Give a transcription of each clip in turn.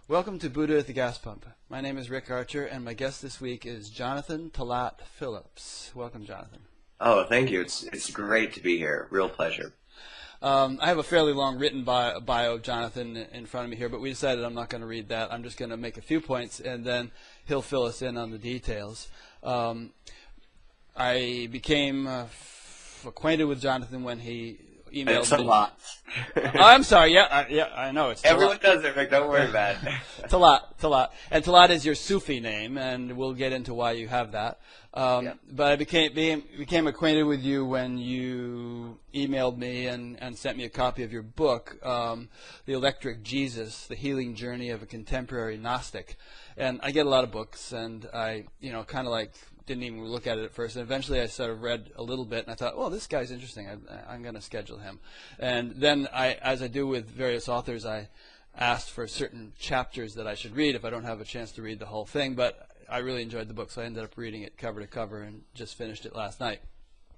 Welcome to Buddha at the Gas Pump. My name is Rick Archer, and my guest this week is Jonathan Talat Phillips. Welcome, Jonathan. Oh, thank you. It's great to be here. Real pleasure. I have a fairly long written bio of Jonathan in front of me here, but we decided I'm not going to read that. I'm just going to make a few points, and then he'll fill us in on the details. I became acquainted with Jonathan when he emailed It's a me. lot. Oh, I'm sorry. Yeah, I know. It's Everyone Talat. does it, Rick. Don't worry about it. Talat. And Talat is your Sufi name, and we'll get into why you have that. Yeah. But I became acquainted with you when you emailed me and sent me a copy of your book, The Electric Jesus, The Healing Journey of a Contemporary Gnostic. And I get a lot of books, and I, kind of like didn't even look at it at first. And eventually I sort of read a little bit, and I thought, well, this guy's interesting. I'm going to schedule him. And then as I do with various authors, I asked for certain chapters that I should read if I don't have a chance to read the whole thing. But I really enjoyed the book, so I ended up reading it cover to cover and just finished it last night.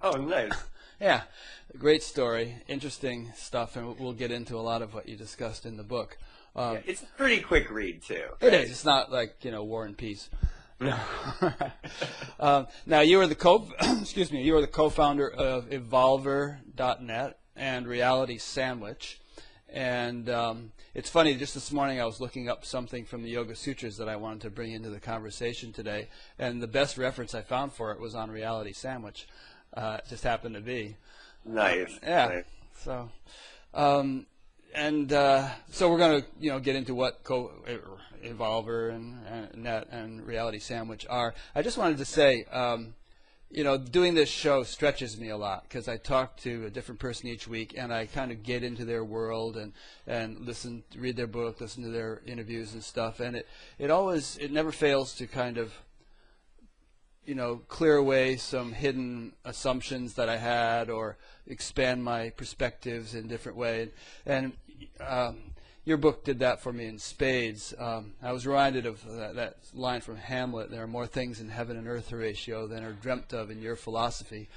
Oh, nice. Yeah, great story, interesting stuff, and we'll get into a lot of what you discussed in the book. It's a pretty quick read, too. It is. It's not like, War and Peace. No. Now, you are the co-founder of Evolver.net and Reality Sandwich. And it's funny, just this morning I was looking up something from the Yoga Sutras that I wanted to bring into the conversation today, and the best reference I found for it was on Reality Sandwich. It just happened to be. Nice. Yeah. Nice. So, so we're going to get into what Evolver and Net and Reality Sandwich are. I just wanted to say, doing this show stretches me a lot because I talk to a different person each week, and I kind of get into their world and read their book, listen to their interviews and stuff, and it never fails to kind of clear away some hidden assumptions that I had or expand my perspectives in a different way. And your book did that for me in spades. I was reminded of that line from Hamlet, there are more things in heaven and earth, Horatio, than are dreamt of in your philosophy.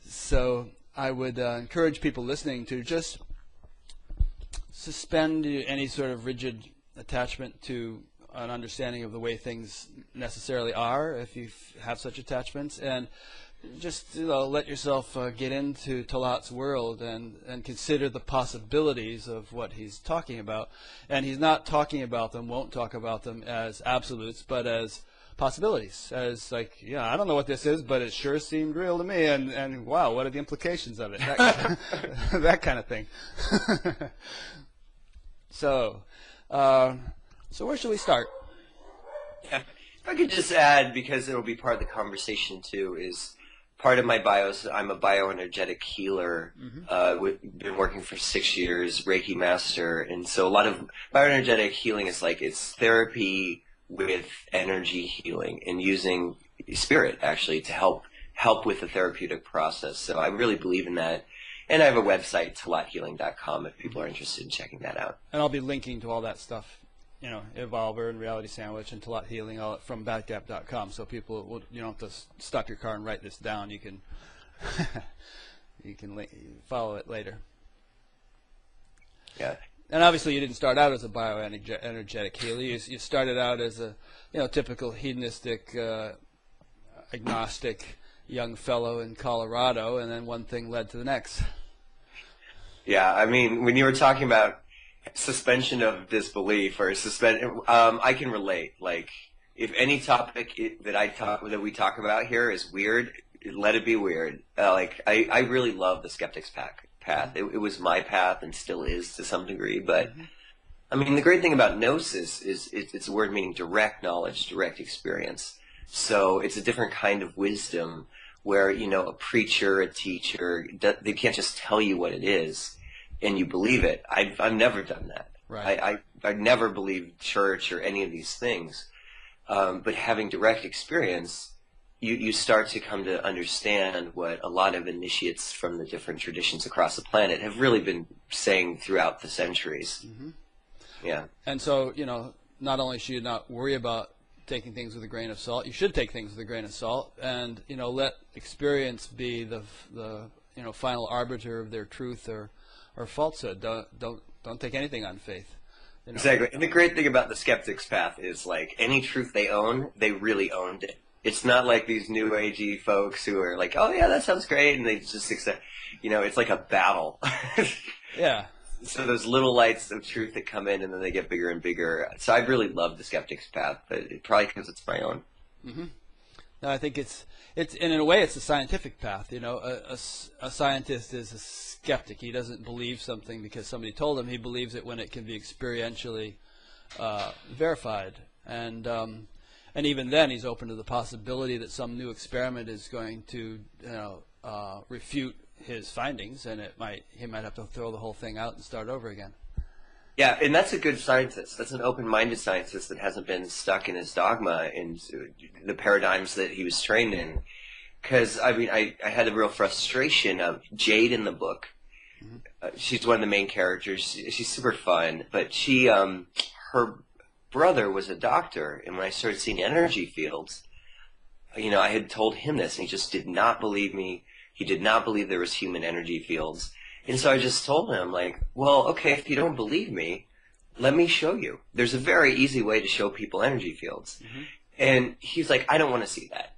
So I would encourage people listening to just suspend any sort of rigid attachment to an understanding of the way things necessarily are, if you have such attachments, and just let yourself get into Talat's world and consider the possibilities of what he's talking about. And he's not talking about them, won't talk about them as absolutes, but as possibilities, as like, I don't know what this is, but it sure seemed real to me, and wow, what are the implications of it? That kind of thing. So where should we start? Yeah. If I could just add, because it'll be part of the conversation too, is part of my bio is I'm a bioenergetic healer. Mm-hmm. Been working for 6 years, Reiki master, and so a lot of bioenergetic healing is like it's therapy with energy healing and using spirit actually to help with the therapeutic process. So I really believe in that. And I have a website, talathealing.com, if people are interested in checking that out. And I'll be linking to all that stuff, Evolver and Reality Sandwich and Talat Healing all from badgap.com, so people you don't have to stop your car and write this down. You can follow it later. Yeah. And obviously you didn't start out as a bioenergetic healer. You started out as a typical hedonistic, agnostic young fellow in Colorado, and then one thing led to the next. Yeah, I mean, when you were talking about suspension of disbelief or I can relate. Like, if any topic that we talk about here is weird, let it be weird. I really love the skeptic's path. It was my path and still is to some degree. But I mean, the great thing about gnosis is it's a word meaning direct knowledge, direct experience. So it's a different kind of wisdom where a preacher, a teacher, they can't just tell you what it is and you believe it. I've never done that. Right. I never believed church or any of these things. But having direct experience, you start to come to understand what a lot of initiates from the different traditions across the planet have really been saying throughout the centuries. Mm-hmm. Yeah. And so, not only should you not worry about taking things with a grain of salt, you should take things with a grain of salt, and let experience be the final arbiter of their truth or falsehood. Don't take anything on faith. You know? Exactly. And the great thing about the skeptic's path is like any truth they own, they really owned it. It's not like these new agey folks who are like, oh yeah, that sounds great, and they just accept. You know, it's like a battle. Yeah. So those little lights of truth that come in, and then they get bigger and bigger. So I really love the skeptic's path, but probably because it's my own. Mm-hmm. No, I think it's and in a way it's a scientific path. You know, a scientist is a skeptic. He doesn't believe something because somebody told him. He believes it when it can be experientially verified, and even then he's open to the possibility that some new experiment is going to refute his findings, and he might have to throw the whole thing out and start over again. Yeah, and that's a good scientist. That's an open-minded scientist that hasn't been stuck in his dogma and the paradigms that he was trained in. Because, I mean, I had a real frustration of Jade in the book. Mm-hmm. She's one of the main characters. She's super fun, but her brother was a doctor, and when I started seeing energy fields, I had told him this, and he just did not believe me. He did not believe there was human energy fields. And so I just told him, like, well, okay, if you don't believe me, let me show you. There's a very easy way to show people energy fields. Mm-hmm. And he's like, I don't want to see that.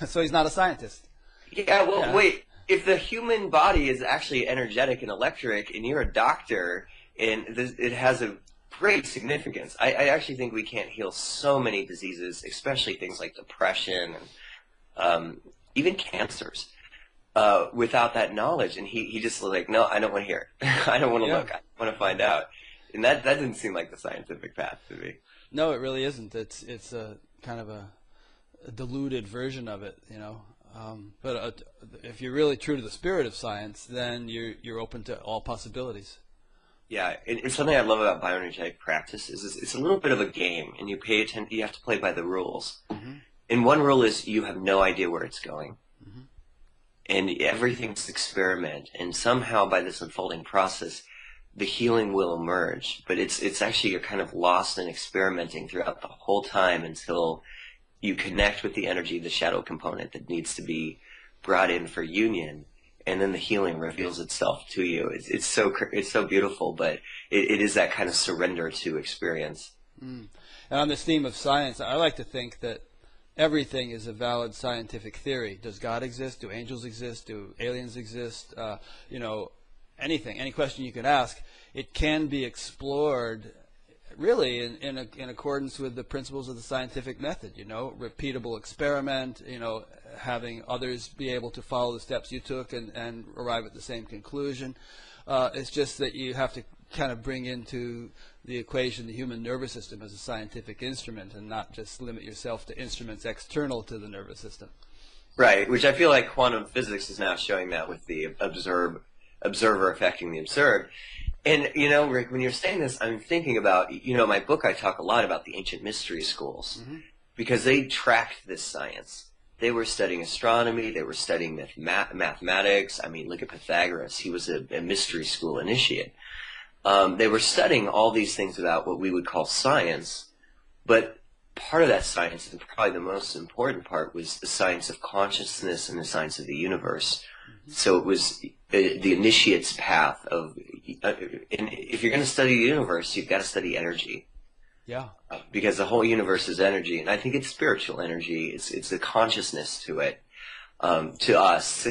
So he's not a scientist. Yeah, well, wait. If the human body is actually energetic and electric, and you're a doctor, and it has a great significance, I actually think we can't heal so many diseases, especially things like depression and even cancers. Without that knowledge, and he just was like, no, I don't want to hear it. I don't want to look. I want to find out. And that didn't seem like the scientific path to me. No, it really isn't. It's a kind of a diluted version of it, But if you're really true to the spirit of science, then you're open to all possibilities. Yeah, and something I love about bioenergetic practice is it's a little bit of a game, and you have to play by the rules. Mm-hmm. And one rule is you have no idea where it's going. And everything's experiment, and somehow by this unfolding process, the healing will emerge. But it's actually you're kind of lost in experimenting throughout the whole time until you connect with the energy, the shadow component that needs to be brought in for union, and then the healing reveals itself to you. It's so beautiful, but it is that kind of surrender to experience. Mm. And on this theme of science, I like to think that everything is a valid scientific theory. Does God exist? Do angels exist? Do aliens exist? Anything, any question you could ask, it can be explored really in accordance with the principles of the scientific method. Repeatable experiment, having others be able to follow the steps you took and arrive at the same conclusion. It's just that you have to kind of bring into the equation the human nervous system as a scientific instrument and not just limit yourself to instruments external to the nervous system. Right, which I feel like quantum physics is now showing that with the observer affecting the observed. And, Rick, when you're saying this, I'm thinking about, my book, I talk a lot about the ancient mystery schools because they tracked this science. They were studying astronomy. They were studying mathematics. I mean, look at Pythagoras. He was a mystery school initiate. They were studying all these things about what we would call science, but part of that science, and probably the most important part, was the science of consciousness and the science of the universe. Mm-hmm. So it was the initiate's path of, and if you're going to study the universe, you've got to study energy. Yeah. Because the whole universe is energy, and I think it's spiritual energy. It's the consciousness to it. To us,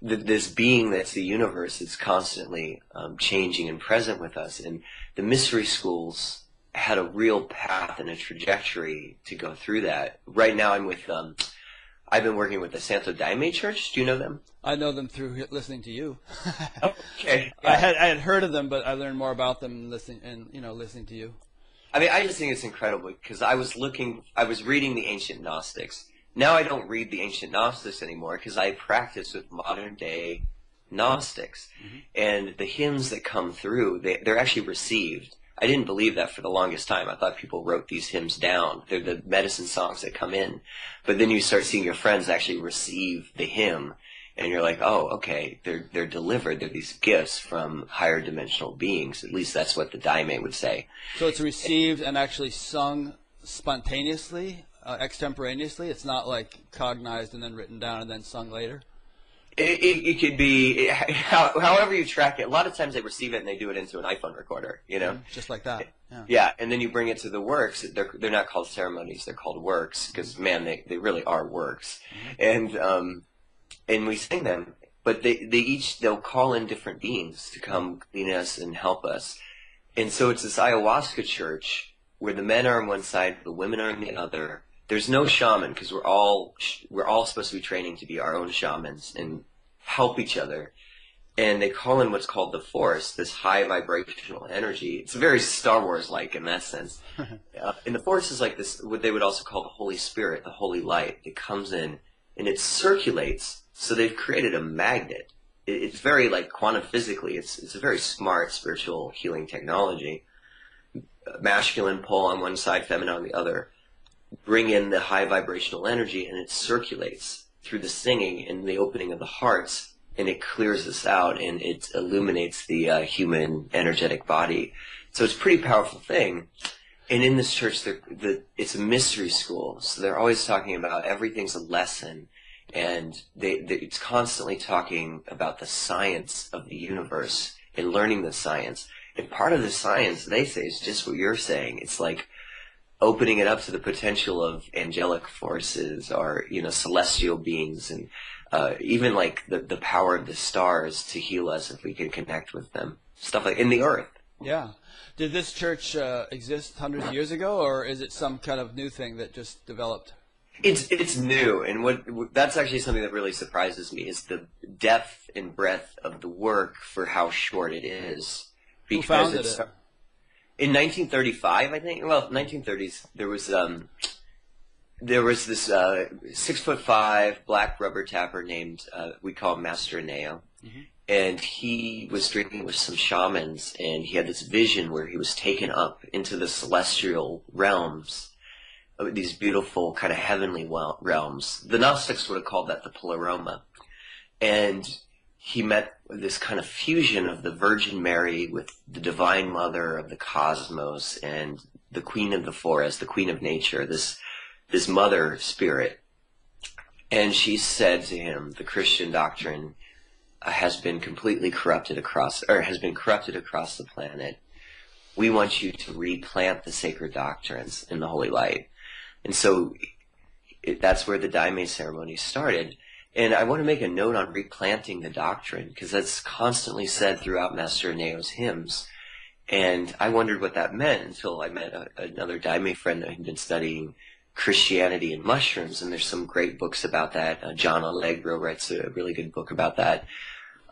this being that's the universe is constantly changing and present with us. And the mystery schools had a real path and a trajectory to go through that. Right now I've been working with the Santo Daime Church. Do you know them? I know them through listening to you. Okay. I had heard of them, but I learned more about them listening to you. I mean, I just think it's incredible because I was reading the ancient Gnostics. Now I don't read the ancient Gnostics anymore because I practice with modern day Gnostics. Mm-hmm. And the hymns that come through, they're actually received. I didn't believe that for the longest time. I thought people wrote these hymns down. They're the medicine songs that come in. But then you start seeing your friends actually receive the hymn, and you're like, oh, okay, they're delivered. They're these gifts from higher dimensional beings. At least that's what the Daime would say. So it's received and actually sung spontaneously? Extemporaneously? It's not like cognized and then written down and then sung later? It could be however you track it. A lot of times they receive it and they do it into an iPhone recorder, you know. Just like that. Yeah. Yeah, and then you bring it to the works. They're not called ceremonies; they're called works because man, they really are works. And we sing them, but they'll call in different beings to come clean us and help us. And so it's this ayahuasca church where the men are on one side, the women are on the other. There's no shaman because we're all supposed to be training to be our own shamans and help each other. And they call in what's called the force, this high vibrational energy. It's very Star Wars-like in that sense. And the force is like this, what they would also call the Holy Spirit, the Holy Light. It comes in and it circulates. So they've created a magnet. It's very like quantum physically. It's a very smart spiritual healing technology. Masculine pole on one side, feminine on the other. Bring in the high vibrational energy and it circulates through the singing and the opening of the hearts, and it clears this out and it illuminates the human energetic body. So it's a pretty powerful thing. And in this church, it's a mystery school, so they're always talking about everything's a lesson, and it's constantly talking about the science of the universe and learning the science. And part of the science, they say, is just what you're saying. It's like opening it up to the potential of angelic forces or, celestial beings, and even like the power of the stars to heal us if we can connect with them. Stuff like in the earth. Yeah. Did this church exist hundreds of years ago, or is it some kind of new thing that just developed? It's new, and that's actually something that really surprises me is the depth and breadth of the work for how short it is. Who founded it? In 1935, I think. Well, 1930s. There was this 6'5" black rubber tapper named we call him Master Aneo, and he was drinking with some shamans, and he had this vision where he was taken up into the celestial realms, these beautiful kind of heavenly realms. The Gnostics would have called that the Pleroma, and he met this kind of fusion of the Virgin Mary with the Divine Mother of the cosmos and the Queen of the forest, the Queen of nature, this mother spirit. And she said to him, the Christian doctrine has been completely corrupted across the planet. We want you to replant the sacred doctrines in the Holy Light. And so that's where the Daime ceremony started. And I want to make a note on replanting the doctrine, because that's constantly said throughout Master Aneo's hymns. And I wondered what that meant until I met another Daime friend that had been studying Christianity and mushrooms, and there's some great books about that. John Allegro writes a really good book about that.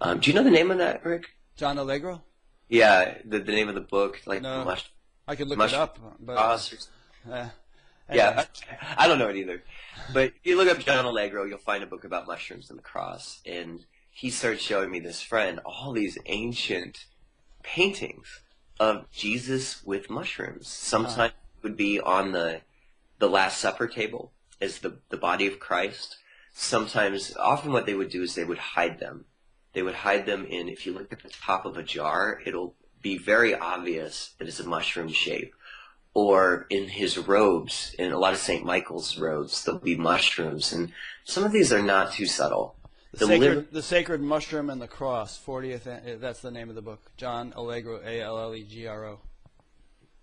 Do you know the name of that, Rick? John Allegro? Yeah, the name of the book. No, I could look it up. But, yeah, I don't know it either. But if you look up John Allegro, you'll find a book about mushrooms and the cross. And he started showing me, this friend, all these ancient paintings of Jesus with mushrooms. Sometimes it would be on the Last Supper table as the body of Christ. Sometimes, often what they would do is they would hide them. They would hide them in, if you look at the top of a jar, it'll be very obvious that it's a mushroom shape. Or in his robes, in a lot of St. Michael's robes, there'll be mushrooms. And some of these are not too subtle. The Sacred Mushroom and the Cross, 40th, that's the name of the book. John Allegro, Allegro.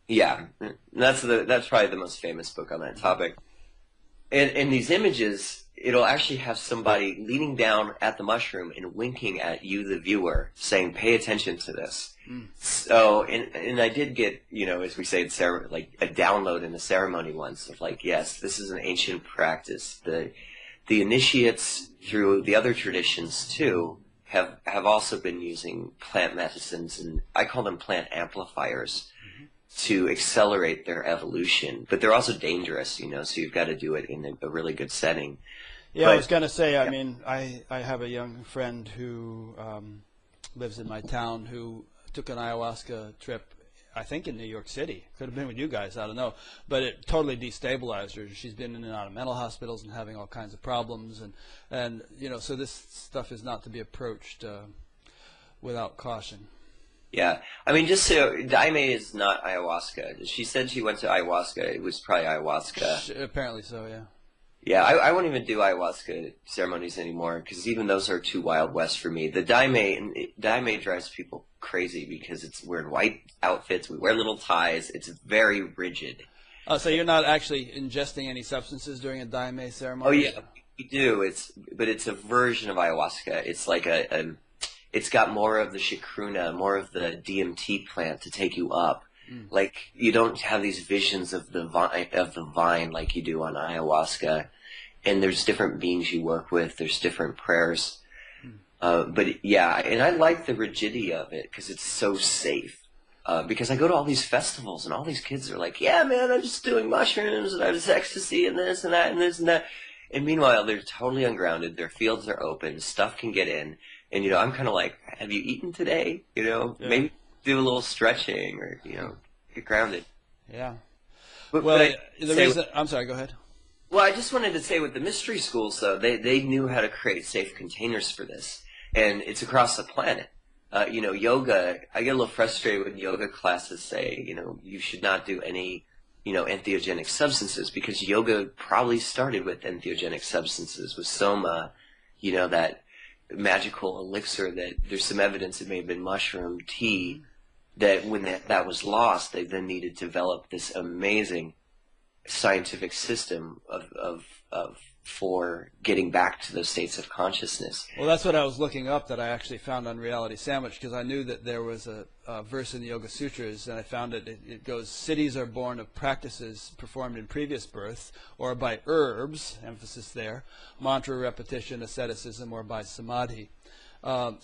Yeah, that's probably the most famous book on that topic. And in these images, it'll actually have somebody leaning down at the mushroom and winking at you, the viewer, saying, pay attention to this. So, and I did get, as we say, like a download in the ceremony once of like, yes, this is an ancient practice. The initiates through the other traditions too have also been using plant medicines, and I call them plant amplifiers, to accelerate their evolution. But they're also dangerous, so you've got to do it in a really good setting. Yeah, I was going to say, I mean, I have a young friend who lives in my town who took an ayahuasca trip, I think in New York City. Could have been with you guys, I don't know. But it totally destabilized her. She's been in and out of mental hospitals and having all kinds of problems. And so this stuff is not to be approached without caution. Yeah. I mean, just so, Daime is not ayahuasca. She said she went to ayahuasca. It was probably ayahuasca. Apparently so, yeah. Yeah, I won't even do ayahuasca ceremonies anymore because even those are too Wild West for me. The daime drives people crazy because we're in white outfits, we wear little ties, it's very rigid. Oh, so you're not actually ingesting any substances during a daime Oh ceremony? yeah, we do. But it's a version of ayahuasca. It's like it's got more of the chacruna, more of the DMT plant to take you up. Like you don't have these visions of the vine like you do on ayahuasca. And there's different beings you work with. There's different prayers. But yeah, and I like the rigidity of it because it's so safe. Because I go to all these festivals and all these kids are like, yeah, man, I'm just doing mushrooms and I just ecstasy and this and that and this and that. And meanwhile, they're totally ungrounded. Their fields are open. Stuff can get in. And, I'm kind of like, have you eaten today? Yeah. Maybe do a little stretching or, get grounded. Yeah. But I'm sorry, go ahead. Well, I just wanted to say with the mystery schools, though, they knew how to create safe containers for this. And it's across the planet. Yoga, I get a little frustrated when yoga classes say, you should not do any, entheogenic substances because yoga probably started with entheogenic substances, with soma, that magical elixir that there's some evidence it may have been mushroom tea, that when that was lost, they then needed to develop this amazing scientific system for getting back to those states of consciousness. Well, that's what I was looking up that I actually found on Reality Sandwich because I knew that there was a verse in the Yoga Sutras, and I found it goes, cities are born of practices performed in previous births or by herbs, emphasis there, mantra repetition, asceticism, or by samadhi. And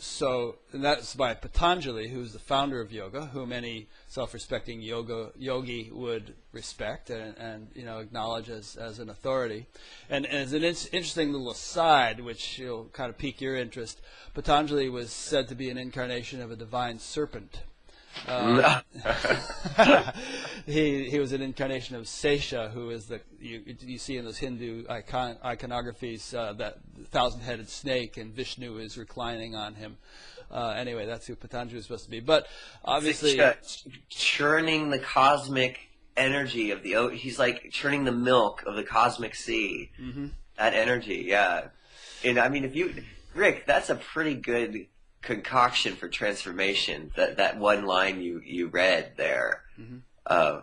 that's by Patanjali, who's the founder of yoga, whom any self-respecting yogi would respect and acknowledge as an authority. And as an interesting little aside, which will kind of pique your interest, Patanjali was said to be an incarnation of a divine serpent. He was an incarnation of Sesha, who is you see in those Hindu iconographies that thousand-headed snake, and Vishnu is reclining on him. Anyway, that's who Patanjali was supposed to be. But obviously, churning the cosmic energy of he's like churning the milk of the cosmic sea. Mm-hmm. That energy, yeah. And I mean, Rick, that's a pretty good concoction for transformation. That one line you read there, mm-hmm.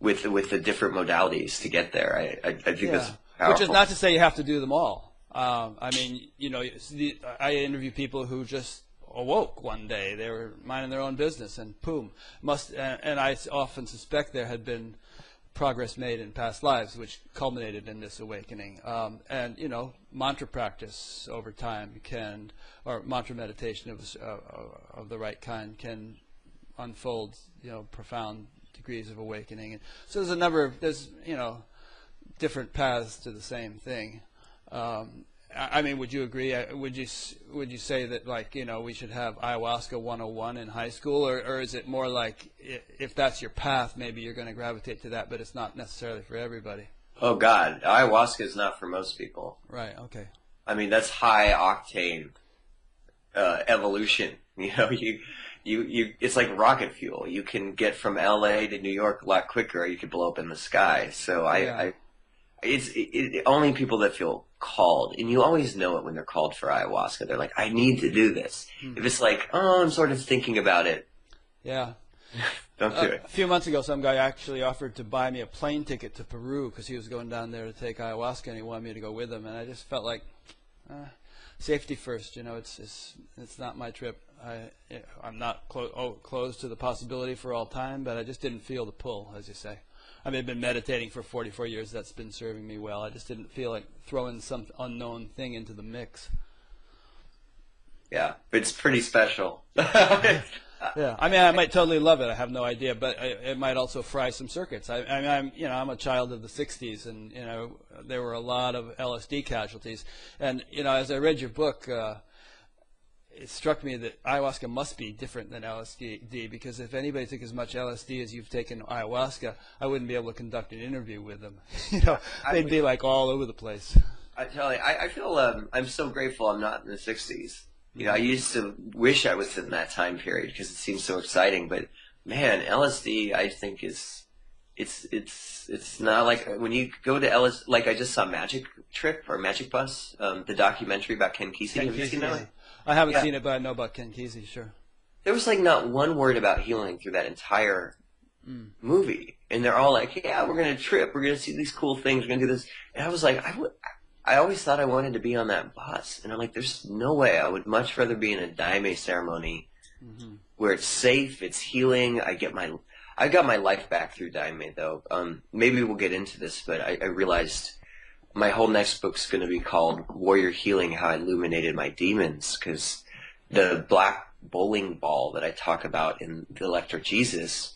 With the different modalities to get there, I think that's powerful. Which is not to say you have to do them all. I mean, I interview people who just awoke one day. They were minding their own business, and boom, and I often suspect there had been progress made in past lives, which culminated in this awakening. And mantra practice over time or mantra meditation of the right kind can unfold, profound degrees of awakening. And so there's different paths to the same thing. I mean, would you agree? Would you say that we should have ayahuasca 101 in high school, or is it more like if that's your path, maybe you're going to gravitate to that, but it's not necessarily for everybody? Oh God, ayahuasca is not for most people. Right. Okay. I mean, that's high octane evolution. It's like rocket fuel. You can get from LA to New York a lot quicker. Or you could blow up in the sky. So it's only people that feel called, and you always know it when they're called for ayahuasca. They're like, I need to do this. If it's like, I'm sort of thinking about it. Yeah. Don't do it. A few months ago, some guy actually offered to buy me a plane ticket to Peru because he was going down there to take ayahuasca, and he wanted me to go with him. And I just felt like, safety first. It's not my trip. I'm not closed to the possibility for all time, but I just didn't feel the pull, as you say. I mean, I've been meditating for 44 years. That's been serving me well. I just didn't feel like throwing some unknown thing into the mix. Yeah, it's pretty special. Yeah, I mean, I might totally love it. I have no idea, but it might also fry some circuits. I'm a child of the '60s, and there were a lot of LSD casualties. And as I read your book, it struck me that ayahuasca must be different than LSD, because if anybody took as much LSD as you've taken ayahuasca, I wouldn't be able to conduct an interview with them. They'd be like all over the place. I tell you, I feel I'm so grateful I'm not in the '60s. I used to wish I was in that time period because it seems so exciting. But man, LSD I think is it's not like when you go to Ellis. Like I just saw Magic Trip or Magic Bus, the documentary about Ken Kesey. Ken Have you Kesey, seen that one? I haven't Yeah. seen it, but I know about Ken Kesey, sure. There was like not one word about healing through that entire movie, and they're all like, "Yeah, we're gonna trip. We're gonna see these cool things. We're gonna do this." And I was like, I always thought I wanted to be on that bus, and I'm like, "There's no way. I would much rather be in a daime ceremony where it's safe, it's healing. I got my life back through daime, though. Maybe we'll get into this, but I realized my whole next book's going to be called Warrior Healing: How I Illuminated My Demons, because the black bowling ball that I talk about in The Electric Jesus,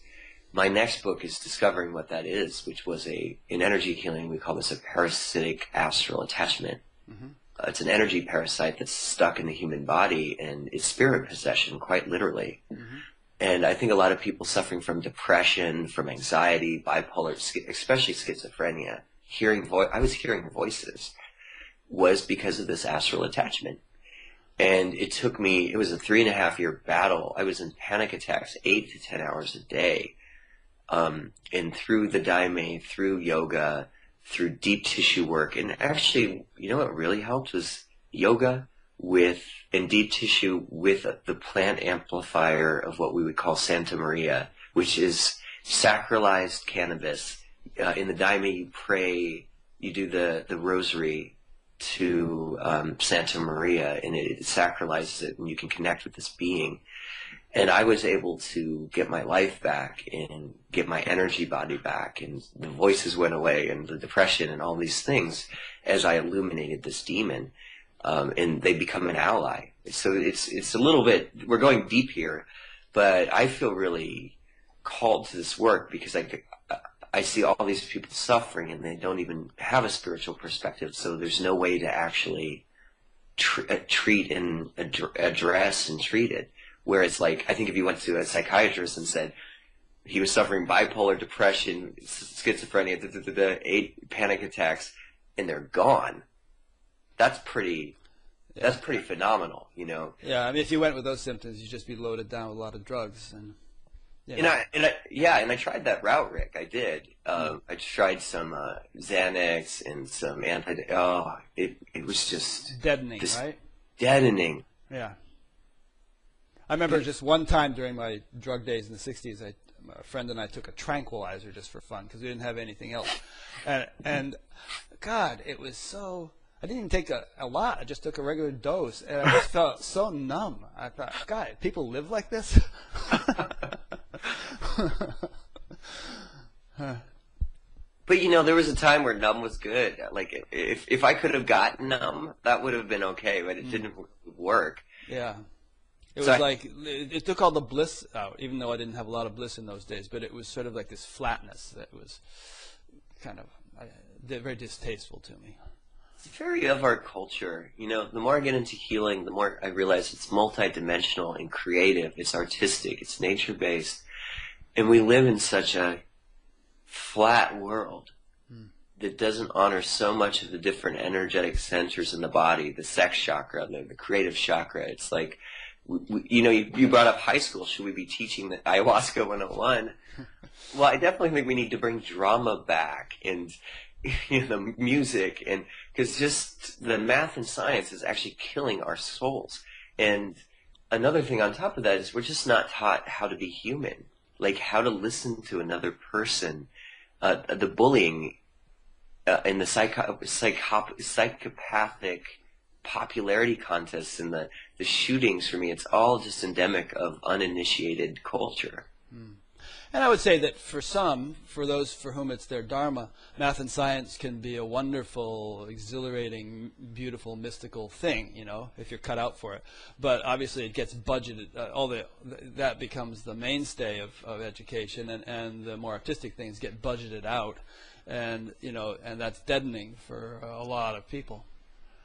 my next book is discovering what that is, which was in energy healing, we call this a parasitic astral attachment. It's an energy parasite that's stuck in the human body, and it's spirit possession, quite literally. And I think a lot of people suffering from depression, from anxiety, bipolar, especially schizophrenia, I was hearing voices, was because of this astral attachment. And it was a 3.5-year battle. I was in panic attacks 8 to 10 hours a day. And through the daime, through yoga, through deep tissue work. And actually, you know what really helped was yoga and deep tissue with the plant amplifier of what we would call Santa Maria, which is sacralized cannabis. In the daime, you pray, you do the rosary to Santa Maria, and it sacralizes it, and you can connect with this being. And I was able to get my life back and get my energy body back, and the voices went away, and the depression and all these things as I illuminated this demon, and they become an ally. So it's a little bit, we're going deep here, but I feel really called to this work because I see all these people suffering and they don't even have a spiritual perspective, so there's no way to actually treat and address and treat it. Where it's like, I think if you went to a psychiatrist and said he was suffering bipolar depression, schizophrenia, 8 panic attacks, and they're gone, that's pretty phenomenal, you know. Yeah, I mean, if you went with those symptoms, you'd just be loaded down with a lot of drugs. And I tried that route, Rick. I did. I tried some Xanax and some it was just deadening, right? Deadening. Yeah. I remember just one time during my drug days in the 60s, a friend and I took a tranquilizer just for fun because we didn't have anything else. And God, it was so... I didn't even take a lot. I just took a regular dose, and I just felt so numb. I thought, God, people live like this? But, you know, there was a time where numb was good. Like, if I could have gotten numb, that would have been okay, but it didn't work. Yeah. It was it took all the bliss out, even though I didn't have a lot of bliss in those days, but it was sort of like this flatness that was kind of very distasteful to me. It's very of our culture. You know, the more I get into healing, the more I realize it's multidimensional and creative. It's artistic. It's nature-based. And we live in such a flat world that doesn't honor so much of the different energetic centers in the body, the sex chakra, the creative chakra. It's like... You know, you brought up high school. Should we be teaching the ayahuasca 101? Well, I definitely think we need to bring drama back and, you know, the music, and because just the math and science is actually killing our souls. And another thing on top of that is we're just not taught how to be human, like how to listen to another person. The bullying and the psychopathic popularity contests and the shootings, for me, it's all just endemic of uninitiated culture. And I would say that for those for whom it's their dharma, math and science can be a wonderful, exhilarating, beautiful, mystical thing, you know, if you're cut out for it. But obviously it gets budgeted, that becomes the mainstay of education, and the more artistic things get budgeted out, and, you know, and that's deadening for a lot of people.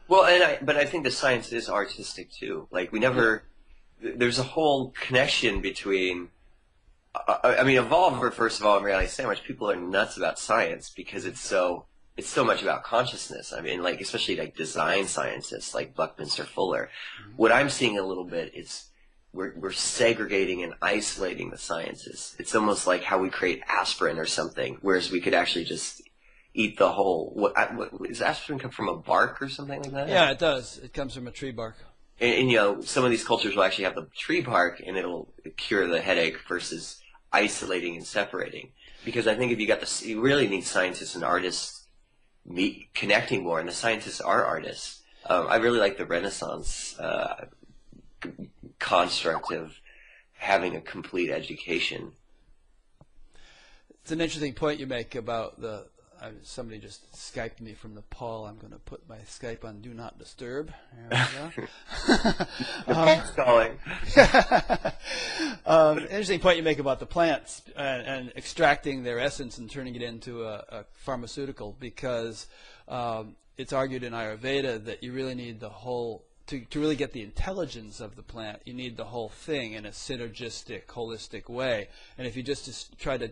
Well, but I think the science is artistic too. Like there's a whole connection between. I mean, Evolver, first of all, and Reality Sandwich, people are nuts about science because it's so much about consciousness. I mean, like especially like design scientists like Buckminster Fuller. What I'm seeing a little bit is we're segregating and isolating the sciences. It's almost like how we create aspirin or something, whereas we could actually just eat the whole. What does aspirin come from, a bark or something like that? Yeah, it does. It comes from a tree bark. And you know, some of these cultures will actually have the tree bark, and it'll cure the headache versus isolating and separating. Because I think if you got this, you really need scientists and artists connecting more, and the scientists are artists. I really like the Renaissance construct of having a complete education. It's an interesting point you make about the. Somebody just Skyped me from Nepal. I'm going to put my Skype on Do Not Disturb. There we go. Nepal's calling. Interesting point you make about the plants and extracting their essence and turning it into a pharmaceutical, because it's argued in Ayurveda that you really need the whole. To really get the intelligence of the plant, you need the whole thing in a synergistic, holistic way. And if you just try to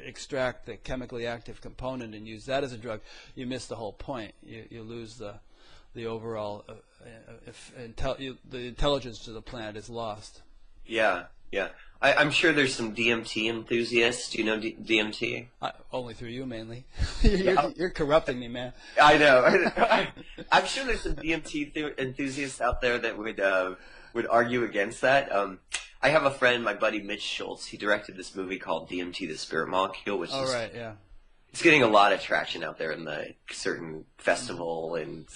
extract the chemically active component and use that as a drug, you miss the whole point. You lose the overall the intelligence to the plant is lost. Yeah, yeah. I'm sure there's some DMT enthusiasts. Do you know DMT? Only through you, mainly. You're corrupting me, man. I know. I'm sure there's some DMT enthusiasts out there that would argue against that. I have a friend, my buddy Mitch Schultz. He directed this movie called DMT: The Spirit Molecule, which is right, yeah. It's getting a lot of traction out there in the certain festival and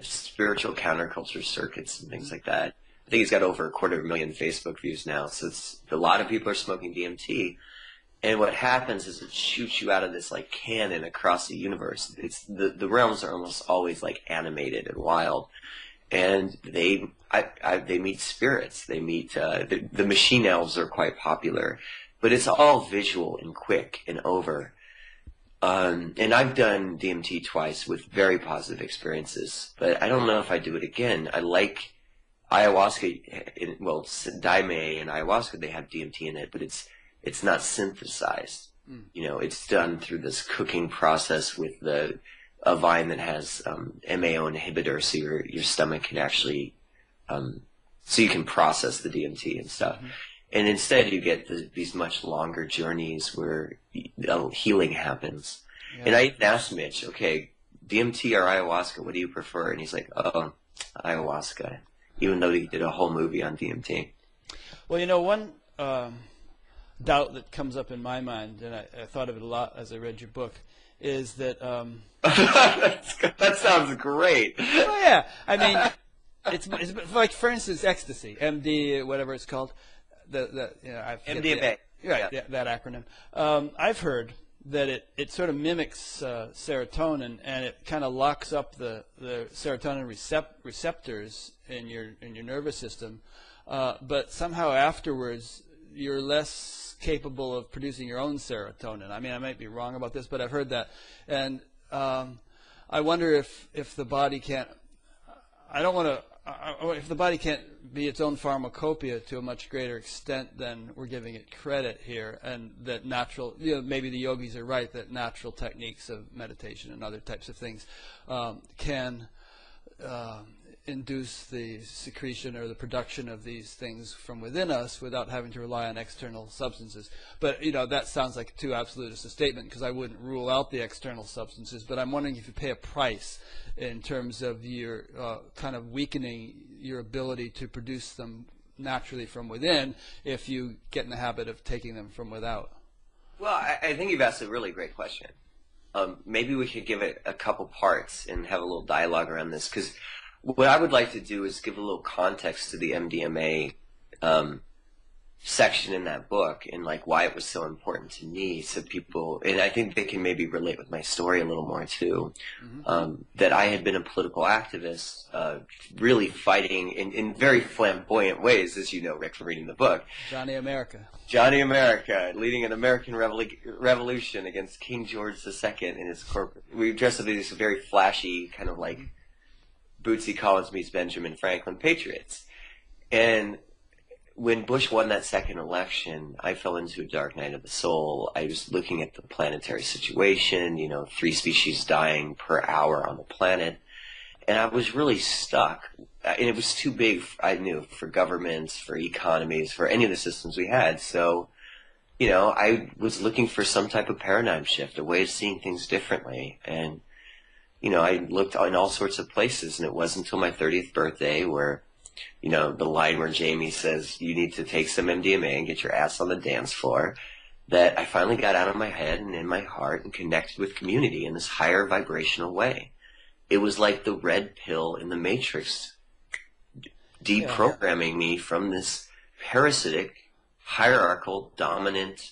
spiritual counterculture circuits and things like that. I think he's got over 250,000 Facebook views now, so a lot of people are smoking DMT. And what happens is it shoots you out of this like cannon across the universe. It's the realms are almost always like animated and wild, and they meet spirits. They meet the machine elves are quite popular, but it's all visual and quick and over. And I've done DMT twice with very positive experiences, but I don't know if I do it again. I like ayahuasca, daime and ayahuasca, they have DMT in it, but it's not synthesized. You know, it's done through this cooking process with a vine that has MAO inhibitor, so your stomach can actually, so you can process the DMT and stuff. Mm-hmm. And instead you get these much longer journeys where healing happens. Yeah. And I even asked Mitch, okay, DMT or ayahuasca, what do you prefer? And he's like, oh, ayahuasca, even though he did a whole movie on DMT. Well, you know, one doubt that comes up in my mind, and I thought of it a lot as I read your book, is that... That sounds great. Well, yeah. I mean, it's like, for instance, ecstasy, MD, whatever it's called. MDMA. Right, yeah, that acronym. I've heard that it sort of mimics serotonin, and it kind of locks up the serotonin receptors in your nervous system, but somehow afterwards you're less capable of producing your own serotonin. I mean, I might be wrong about this, but I've heard that, and I wonder if the body can't. I don't want to. If the body can't be its own pharmacopoeia to a much greater extent than we're giving it credit here, and that natural, maybe the yogis are right that natural techniques of meditation and other types of things can induce the secretion or the production of these things from within us without having to rely on external substances. But that sounds like too absolutist a statement, because I wouldn't rule out the external substances. But I'm wondering if you pay a price in terms of your kind of weakening your ability to produce them naturally from within if you get in the habit of taking them from without. Well, I think you've asked a really great question. Maybe we could give it a couple parts and have a little dialogue around this, because what I would like to do is give a little context to the MDMA section in that book and like why it was so important to me, so people, and I think they can maybe relate with my story a little more too. Mm-hmm. That I had been a political activist, really fighting in very flamboyant ways, as you know, Rick, from reading the book. Johnny America, leading an American revolution against King George II and his corporate. We dressed up as these very flashy kind of like Bootsy Collins meets Benjamin Franklin patriots. And when Bush won that second election, I fell into a dark night of the soul. I was looking at the planetary situation, 3 species dying per hour on the planet. and I was really stuck. And it was too big, I knew, for governments, for economies, for any of the systems we had. So, I was looking for some type of paradigm shift, a way of seeing things differently. And, I looked in all sorts of places, and it wasn't until my 30th birthday where, the line where Jamie says, you need to take some MDMA and get your ass on the dance floor, that I finally got out of my head and in my heart and connected with community in this higher vibrational way. It was like the red pill in the Matrix, deprogramming me from this parasitic, hierarchical, dominant,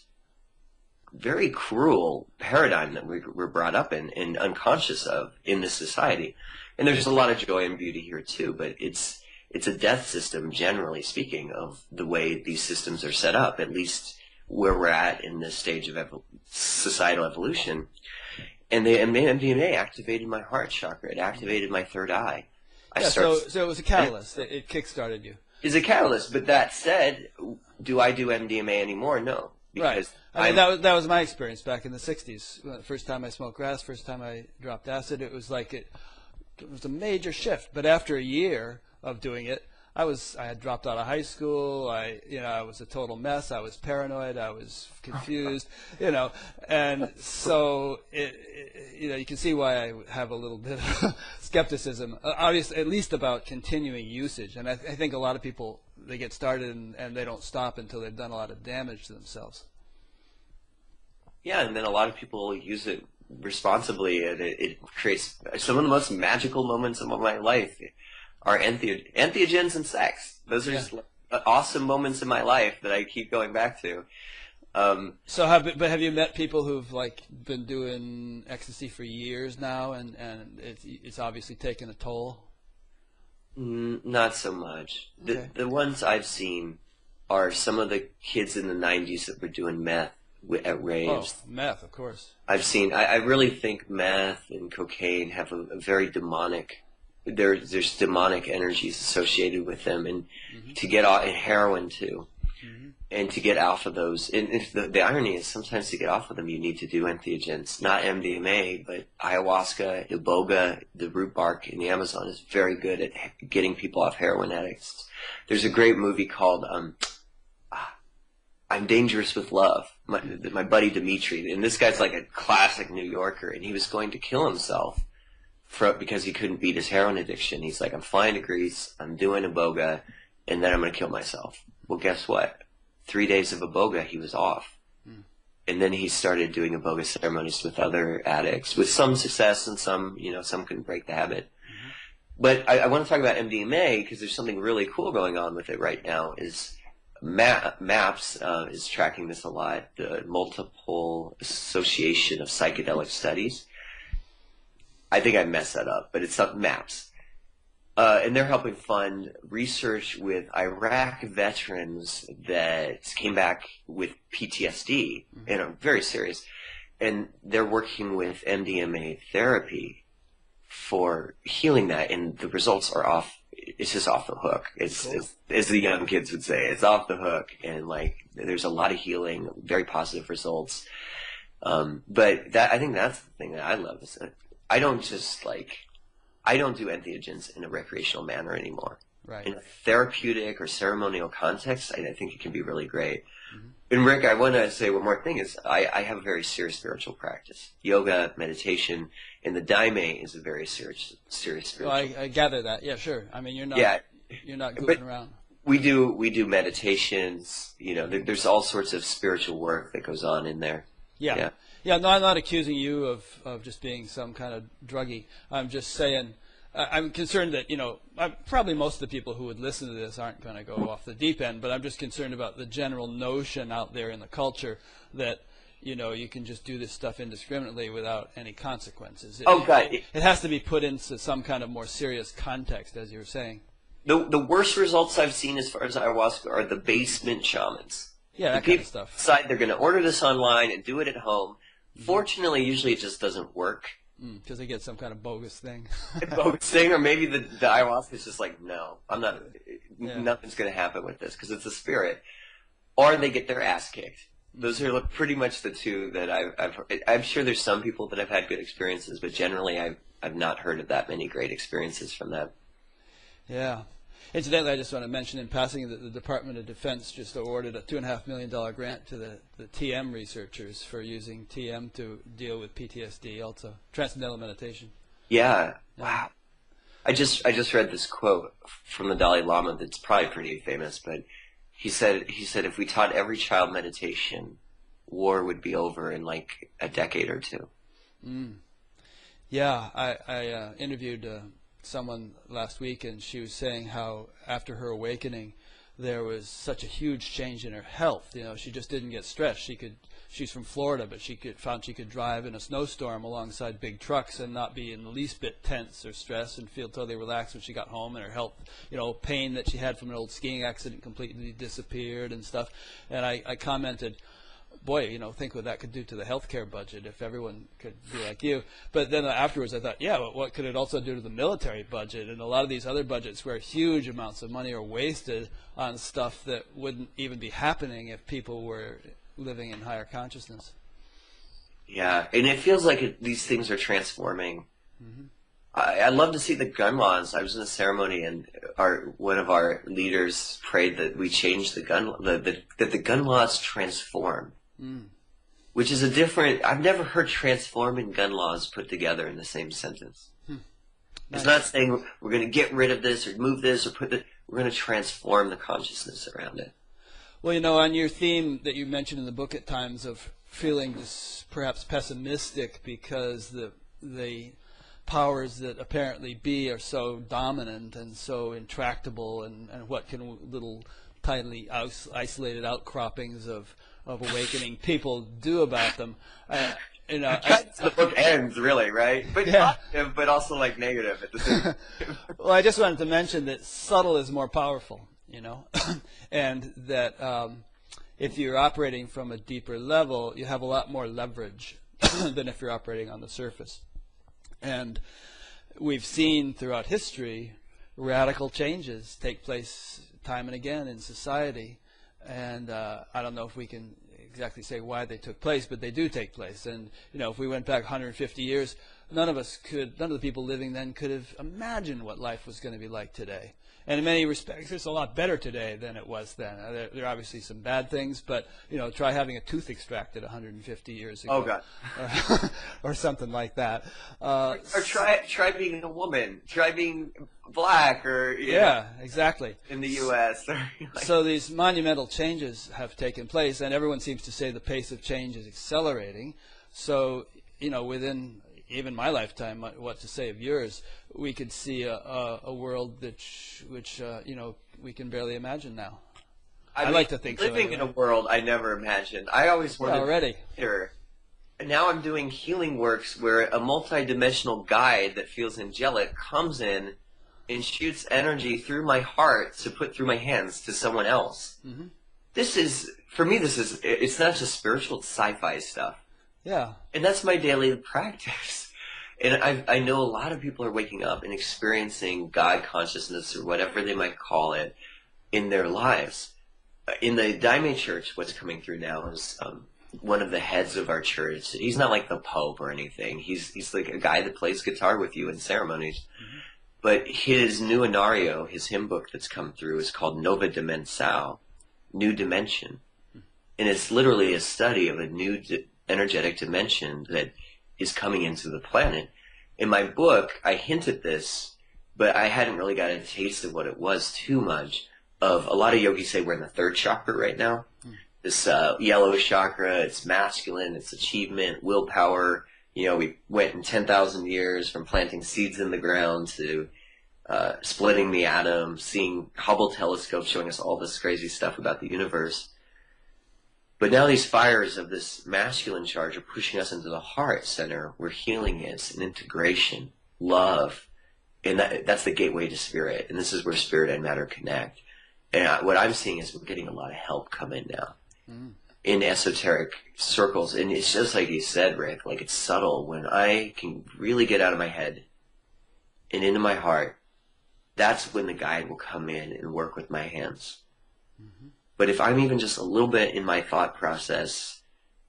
very cruel paradigm that we're brought up in and unconscious of in this society. And there's a lot of joy and beauty here too, but it's a death system, generally speaking, of the way these systems are set up, at least where we're at in this stage of societal evolution. And the MDMA activated my heart chakra. It activated my third eye. So it was a catalyst. It kick-started you. It's a catalyst. But that said, do I do MDMA anymore? No. Because right. That was my experience back in the 60s. First time I smoked grass, first time I dropped acid, it was like it was a major shift. But after a year of doing it, I had dropped out of high school. I was a total mess. I was paranoid. I was confused. And so you can see why I have a little bit of skepticism, obviously, at least about continuing usage. And I think a lot of people, they get started and they don't stop until they've done a lot of damage to themselves. Yeah, and then a lot of people use it responsibly, and it creates some of the most magical moments of my life. Are entheogens and sex. Those are just awesome moments in my life that I keep going back to. Have you met people who've been doing ecstasy for years now, and it's obviously taken a toll? Not so much. Okay. The ones I've seen are some of the kids in the 90s that were doing meth at raves. Oh, meth, of course. I've seen. I really think meth and cocaine have a very demonic. There's demonic energies associated with them, and to get off, and heroin too, and to get off of those. And the irony is, sometimes to get off of them, you need to do entheogens, not MDMA, but ayahuasca, iboga, the root bark in the Amazon is very good at getting people off heroin addicts. There's a great movie called I'm Dangerous with Love. My buddy Dimitri, and this guy's like a classic New Yorker, and he was going to kill himself. Because he couldn't beat his heroin addiction. He's like, I'm flying to Greece, I'm doing iboga, and then I'm going to kill myself. Well, guess what? 3 days of iboga, he was off. And then he started doing iboga ceremonies with other addicts, with some success and some couldn't break the habit. But I want to talk about MDMA because there's something really cool going on with it right now. Is MAPS is tracking this a lot, the Multiple Association of Psychedelic Studies. I think I messed that up, but it's not MAPS. And they're helping fund research with Iraq veterans that came back with PTSD and are very serious. And they're working with MDMA therapy for healing that, and the results are off. It's just off the hook. It's as the young kids would say, it's off the hook. And there's a lot of healing, very positive results. But I think that's the thing that I love is that I don't do entheogens in a recreational manner anymore. Right. In a therapeutic or ceremonial context, I think it can be really great. And Rick, I want to say one more thing is I have a very serious spiritual practice. Yoga, meditation, and the Daime is a very serious spiritual. Well, I gather that. Yeah, sure. I mean, you're not goofing around. We do meditations, there's all sorts of spiritual work that goes on in there. Yeah. Yeah, no, I'm not accusing you of just being some kind of druggie. I'm just saying, I'm concerned that, probably most of the people who would listen to this aren't going to go off the deep end, but I'm just concerned about the general notion out there in the culture that, you can just do this stuff indiscriminately without any consequences. It has to be put into some kind of more serious context, as you were saying. The worst results I've seen as far as ayahuasca are the basement shamans. Yeah, that kind of stuff. Decide they're going to order this online and do it at home. Fortunately, usually it just doesn't work. Because they get some kind of bogus thing. Or maybe the ayahuasca is just like, no, I'm not. Nothing's going to happen with this because it's a spirit. Or they get their ass kicked. Those are pretty much the two that I've heard. I'm sure there's some people that have had good experiences, but generally I've not heard of that many great experiences from that. Yeah. Incidentally, I just want to mention in passing that the Department of Defense just awarded a $2.5 million grant to the TM researchers for using TM to deal with PTSD, also transcendental meditation. Yeah. Wow. I just read this quote from the Dalai Lama that's probably pretty famous, but he said if we taught every child meditation, war would be over in like a decade or two. Yeah, I interviewed someone last week, and she was saying how after her awakening, there was such a huge change in her health. You know, she just didn't get stressed. She's from Florida, but found she could drive in a snowstorm alongside big trucks and not be in the least bit tense or stressed, and feel totally relaxed when she got home. And her health, pain that she had from an old skiing accident completely disappeared and stuff. And I commented, boy, think what that could do to the healthcare budget if everyone could be like you. But then afterwards I thought, yeah, but what could it also do to the military budget and a lot of these other budgets where huge amounts of money are wasted on stuff that wouldn't even be happening if people were living in higher consciousness. Yeah, and it feels like these things are transforming. Mm-hmm. I love to see the gun laws. I was in a ceremony, and one of our leaders prayed that we change the gun that the gun laws transform, which is a different. I've never heard transform and gun laws put together in the same sentence. Nice. It's not saying we're going to get rid of this or move this or we're going to transform the consciousness around it. Well, on your theme that you mentioned in the book at times of feeling perhaps pessimistic because the powers that apparently be are so dominant and so intractable, and what can little tiny isolated outcroppings of awakening people do about them? The book ends really, right? But yeah. Positive, but also like negative at the same time. Well, I just wanted to mention that subtle is more powerful, and that if you're operating from a deeper level, you have a lot more leverage than if you're operating on the surface. And we've seen throughout history radical changes take place time and again in society. And I don't know if we can exactly say why they took place, but they do take place. And, if we went back 150 years, none of the people living then could have imagined what life was going to be like today. And in many respects, it's a lot better today than it was then. There are obviously some bad things, but, try having a tooth extracted 150 years ago. Oh, God. Or something like that. Or try being a woman. Try being black or, exactly. in the U.S. So these monumental changes have taken place, and everyone seems to say the pace of change is accelerating. So, within even my lifetime, what to say of yours, we could see a world which we can barely imagine now. I like to think living in a world I never imagined. I always wanted already. And now I'm doing healing works where a multi-dimensional guide that feels angelic comes in and shoots energy through my heart to put through my hands to someone else. Mm-hmm. For me, it's not just spiritual, it's sci-fi stuff. Yeah. And that's my daily practice. And I know a lot of people are waking up and experiencing God consciousness or whatever they might call it in their lives. In the Daime Church, what's coming through now is one of the heads of our church. He's not like the Pope or anything. He's like a guy that plays guitar with you in ceremonies. Mm-hmm. But his new Inario, his hymn book that's come through, is called Nova Dimensao, New Dimension. Mm-hmm. And it's literally a study of a new energetic dimension that is coming into the planet. In my book, I hint at this, but I hadn't really got a taste of what it was too much. Of a lot of yogis say we're in the third chakra right now. This yellow chakra, it's masculine, it's achievement, willpower. We went in 10,000 years from planting seeds in the ground to splitting the atom, seeing Hubble telescope showing us all this crazy stuff about the universe. But now these fires of this masculine charge are pushing us into the heart center where healing is, and integration, love. And that's the gateway to spirit. And this is where spirit and matter connect. And what I'm seeing is we're getting a lot of help come in now in esoteric circles. And it's just like you said, Rick, like it's subtle. When I can really get out of my head and into my heart, that's when the guide will come in and work with my hands. Mm-hmm. But if I'm even just a little bit in my thought process,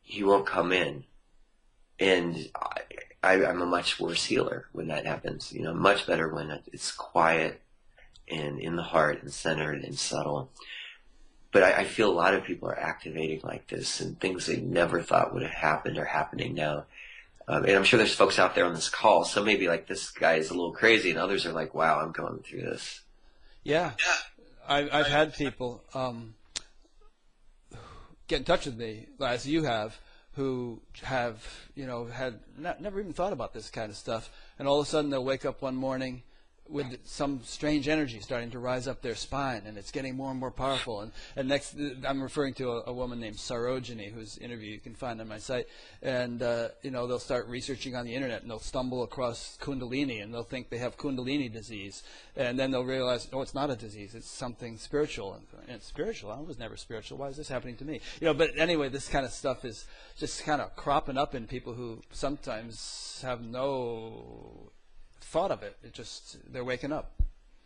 he won't come in. And I'm a much worse healer when that happens. Much better when it's quiet and in the heart and centered and subtle. But I feel a lot of people are activating like this, and things they never thought would have happened are happening now. And I'm sure there's folks out there on this call, some may be like, this guy is a little crazy, and others are like, wow, I'm going through this. Yeah. I've had people get in touch with me, as you have, who have, had never even thought about this kind of stuff, and all of a sudden they'll wake up one morning with some strange energy starting to rise up their spine, and it's getting more and more powerful. And next, I'm referring to a woman named Sarojini, whose interview you can find on my site. And they'll start researching on the internet, and they'll stumble across Kundalini, and they'll think they have Kundalini disease, and then they'll realize, oh, it's not a disease; it's something spiritual. And it's spiritual. I was never spiritual. Why is this happening to me? But anyway, this kind of stuff is just kind of cropping up in people who sometimes have no thought of it. They're waking up.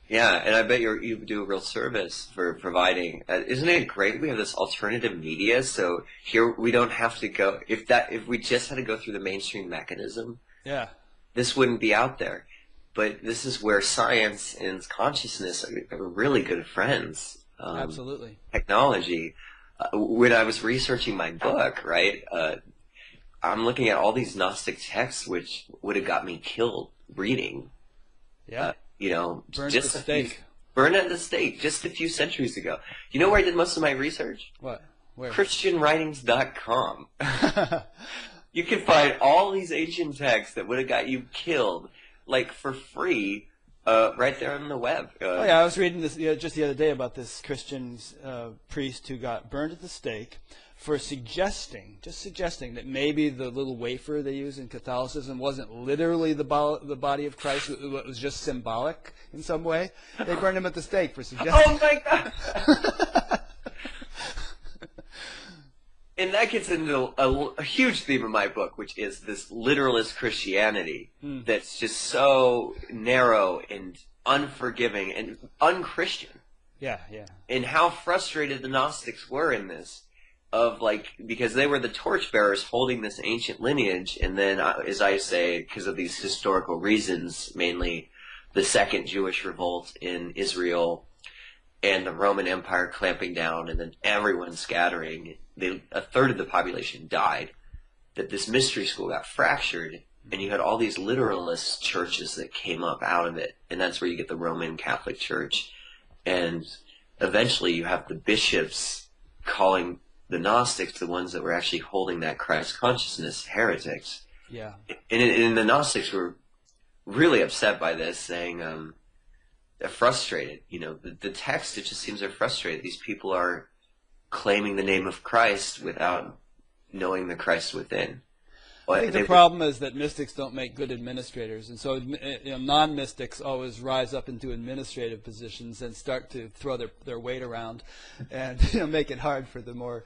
Yeah, and I bet you do a real service for providing. Isn't it great? We have this alternative media, so here we don't have to go. If we just had to go through the mainstream mechanism, yeah, this wouldn't be out there. But this is where science and consciousness are really good friends. Absolutely. Technology. When I was researching my book, right, I'm looking at all these Gnostic texts, which would have got me killed reading. Yeah. Burned at the stake. Burned at the stake just a few centuries ago. You know where I did most of my research? What? Where? ChristianWritings.com. You can find all these ancient texts that would have got you killed, like for free, right there on the web. I was reading this just the other day about this Christian priest who got burned at the stake for suggesting that maybe the little wafer they use in Catholicism wasn't literally the body of Christ, it was just symbolic in some way. They burned him at the stake for suggesting. Oh my God! And that gets into a huge theme of my book, which is this literalist Christianity that's just so narrow and unforgiving and unchristian. Yeah, yeah. And how frustrated the Gnostics were in this. Because they were the torchbearers holding this ancient lineage, and then, as I say, because of these historical reasons, mainly the Second Jewish Revolt in Israel and the Roman Empire clamping down, and then everyone scattering, a third of the population died, that this mystery school got fractured, and you had all these literalist churches that came up out of it, and that's where you get the Roman Catholic Church, and eventually you have the bishops calling the Gnostics, the ones that were actually holding that Christ consciousness, heretics. Yeah. And the Gnostics were really upset by this, saying they're frustrated. The text, it just seems they're frustrated. These people are claiming the name of Christ without knowing the Christ within. I think the problem is that mystics don't make good administrators, and so non-mystics always rise up into administrative positions and start to throw their weight around, and make it hard for the more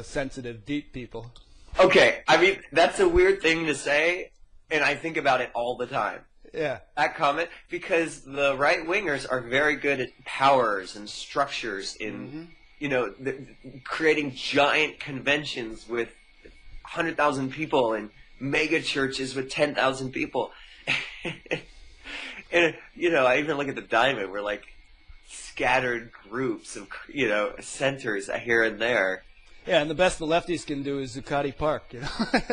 sensitive, deep people. Okay, I mean that's a weird thing to say, and I think about it all the time. Yeah, that comment, because the right wingers are very good at powers and structures in creating giant conventions with 100,000 people and mega churches with 10,000 people. And, I even look at the Diamond, we're like scattered groups of, centers here and there. Yeah, and the best the lefties can do is Zuccotti Park,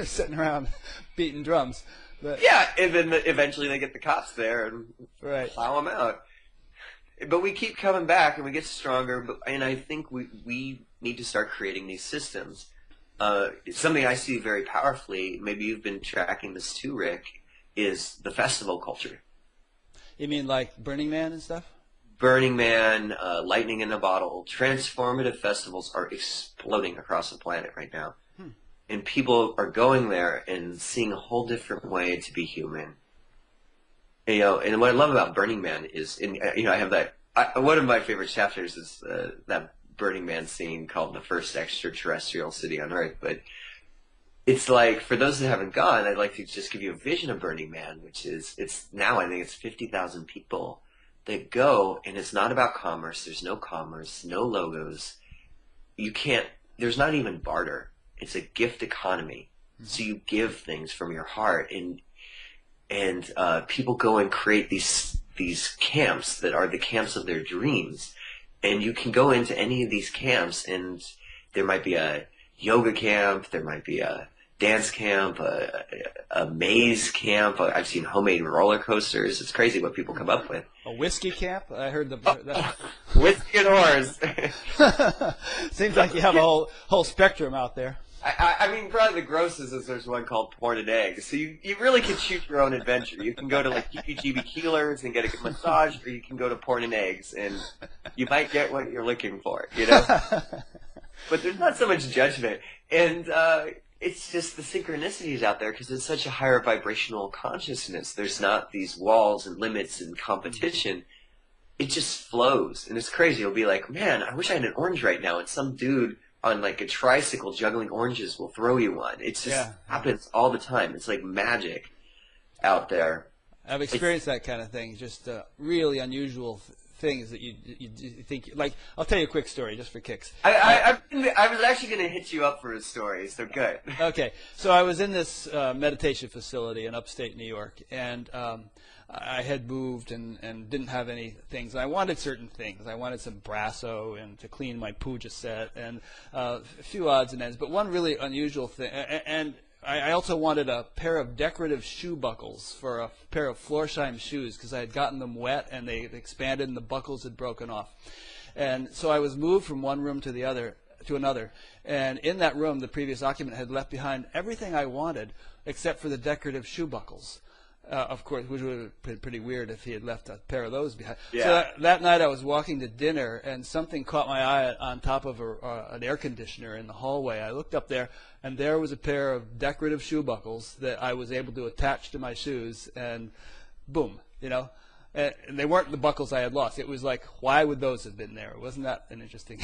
sitting around beating drums. But yeah, and then eventually they get the cops there and plow them out. But we keep coming back and we get stronger, and I think we need to start creating these systems. Something I see very powerfully, maybe you've been tracking this too, Rick, is the festival culture. You mean like Burning Man and stuff? Burning Man, Lightning in a Bottle, transformative festivals are exploding across the planet right now. And people are going there and seeing a whole different way to be human. And what I love about Burning Man is, I have that, one of my favorite chapters is that Burning Man scene called The First Extraterrestrial City on Earth. But it's like, for those that haven't gone, I'd like to just give you a vision of Burning Man, which is, I think it's 50,000 people that go, and it's not about commerce. There's no commerce, no logos. There's not even barter. It's a gift economy. So you give things from your heart, and people go and create these camps that are the camps of their dreams. And you can go into any of these camps, and there might be a yoga camp, there might be a dance camp, a maze camp. I've seen homemade roller coasters. It's crazy what people come up with. A whiskey camp? I heard Whiskey and whores. Seems like you have a whole spectrum out there. I mean, probably the grossest is there's one called Porn and Eggs. So you really can choose your own adventure. You can go to like UGB Keelers and get a massage, or you can go to Porn and Eggs, and you might get what you're looking for, you know? But there's not so much judgment. And it's just the synchronicities out there because it's such a higher vibrational consciousness. There's not these walls and limits and competition. It just flows. And it's crazy. You'll be like, man, I wish I had an orange right now. And some dude on like a tricycle juggling oranges will throw you one. It just happens all the time. It's like magic out there. I've experienced that kind of thing, just really unusual things that you think, like, I'll tell you a quick story just for kicks. I was actually going to hit you up for a story, so good. Okay, so I was in this meditation facility in upstate New York, and I had moved and didn't have any things. I wanted certain things. I wanted some Brasso and to clean my puja set and a few odds and ends. But one really unusual thing, and I also wanted a pair of decorative shoe buckles for a pair of Florsheim shoes because I had gotten them wet and they expanded and the buckles had broken off. And so I was moved from one room to another. And in that room, the previous occupant had left behind everything I wanted except for the decorative shoe buckles. Of course, which would have been pretty weird if he had left a pair of those behind. Yeah. So that night I was walking to dinner, and something caught my eye on top of an air conditioner in the hallway. I looked up there, and there was a pair of decorative shoe buckles that I was able to attach to my shoes, and boom, you know. And they weren't the buckles I had lost. It was like, why would those have been there? Wasn't that an interesting?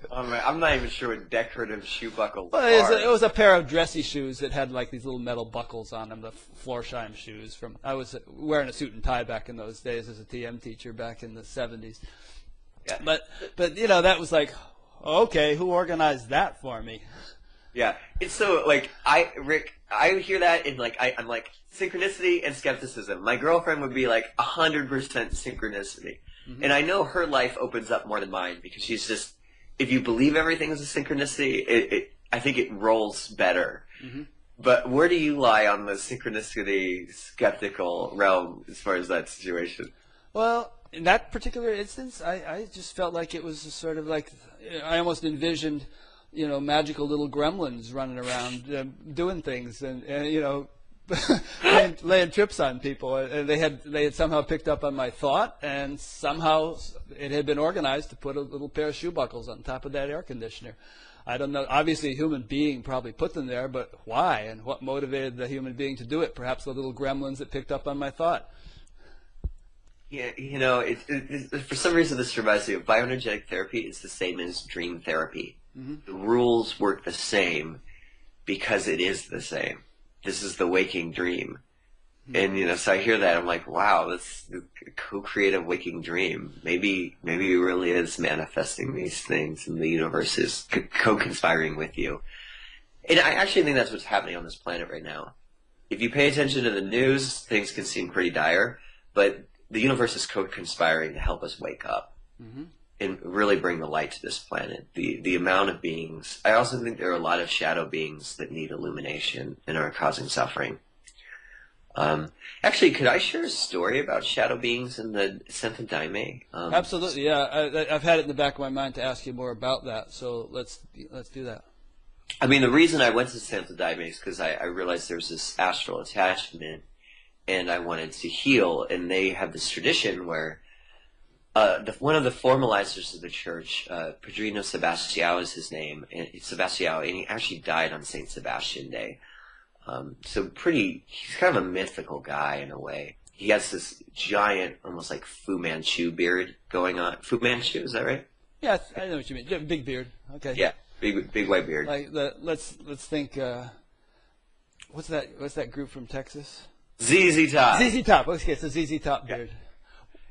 Oh, man, I'm not even sure what decorative shoe buckles are. It was a pair of dressy shoes that had like these little metal buckles on them, the Florsheim shoes. I was wearing a suit and tie back in those days as a TM teacher back in the 70s. Yeah. But you know, that was like, okay, who organized that for me? Yeah, it's so like Rick, I hear that and like I'm like synchronicity and skepticism. My girlfriend would be like 100% synchronicity, and I know her life opens up more than mine because she's just, if you believe everything is a synchronicity, I think it rolls better. But where do you lie on the synchronicity skeptical realm as far as that situation? Well, in that particular instance, I just felt like it was sort of like I almost envisioned, you know, magical little gremlins running around doing things and you know, laying trips on people. And they had somehow picked up on my thought, and somehow it had been organized to put a little pair of shoe buckles on top of that air conditioner. I don't know. Obviously, a human being probably put them there, but why and what motivated the human being to do it? Perhaps the little gremlins that picked up on my thought. Yeah, you know, for some reason this reminds me of bioenergetic therapy is the same as dream therapy. The rules work the same because it is the same. This is the waking dream. And, you know, so I hear that, I'm like, wow, let's co-create a waking dream. Maybe it really is manifesting these things and the universe is co-conspiring with you. And I actually think that's what's happening on this planet right now. If you pay attention to the news, things can seem pretty dire, but the universe is co-conspiring to help us wake up and really bring the light to this planet. The amount of beings. I also think there are a lot of shadow beings that need illumination and are causing suffering. Actually, could I share a story about shadow beings in the Santa Daime? Absolutely, yeah. I've had it in the back of my mind to ask you more about that, so let's do that. I mean, the reason I went to Santa Daime is because I realized there's this astral attachment, and I wanted to heal, and they have this tradition where one of the formalizers of the church, Padrino Sebastião is his name, and he actually died on St. Sebastian Day. So he's kind of a mythical guy in a way. He has this giant, almost like Fu Manchu beard going on. Fu Manchu, is that right? Yeah, I know what you mean. Big beard. Okay. Yeah, big white beard. Like let's think. What's that group from Texas? ZZ Top. ZZ Top. Okay, it's a ZZ Top beard.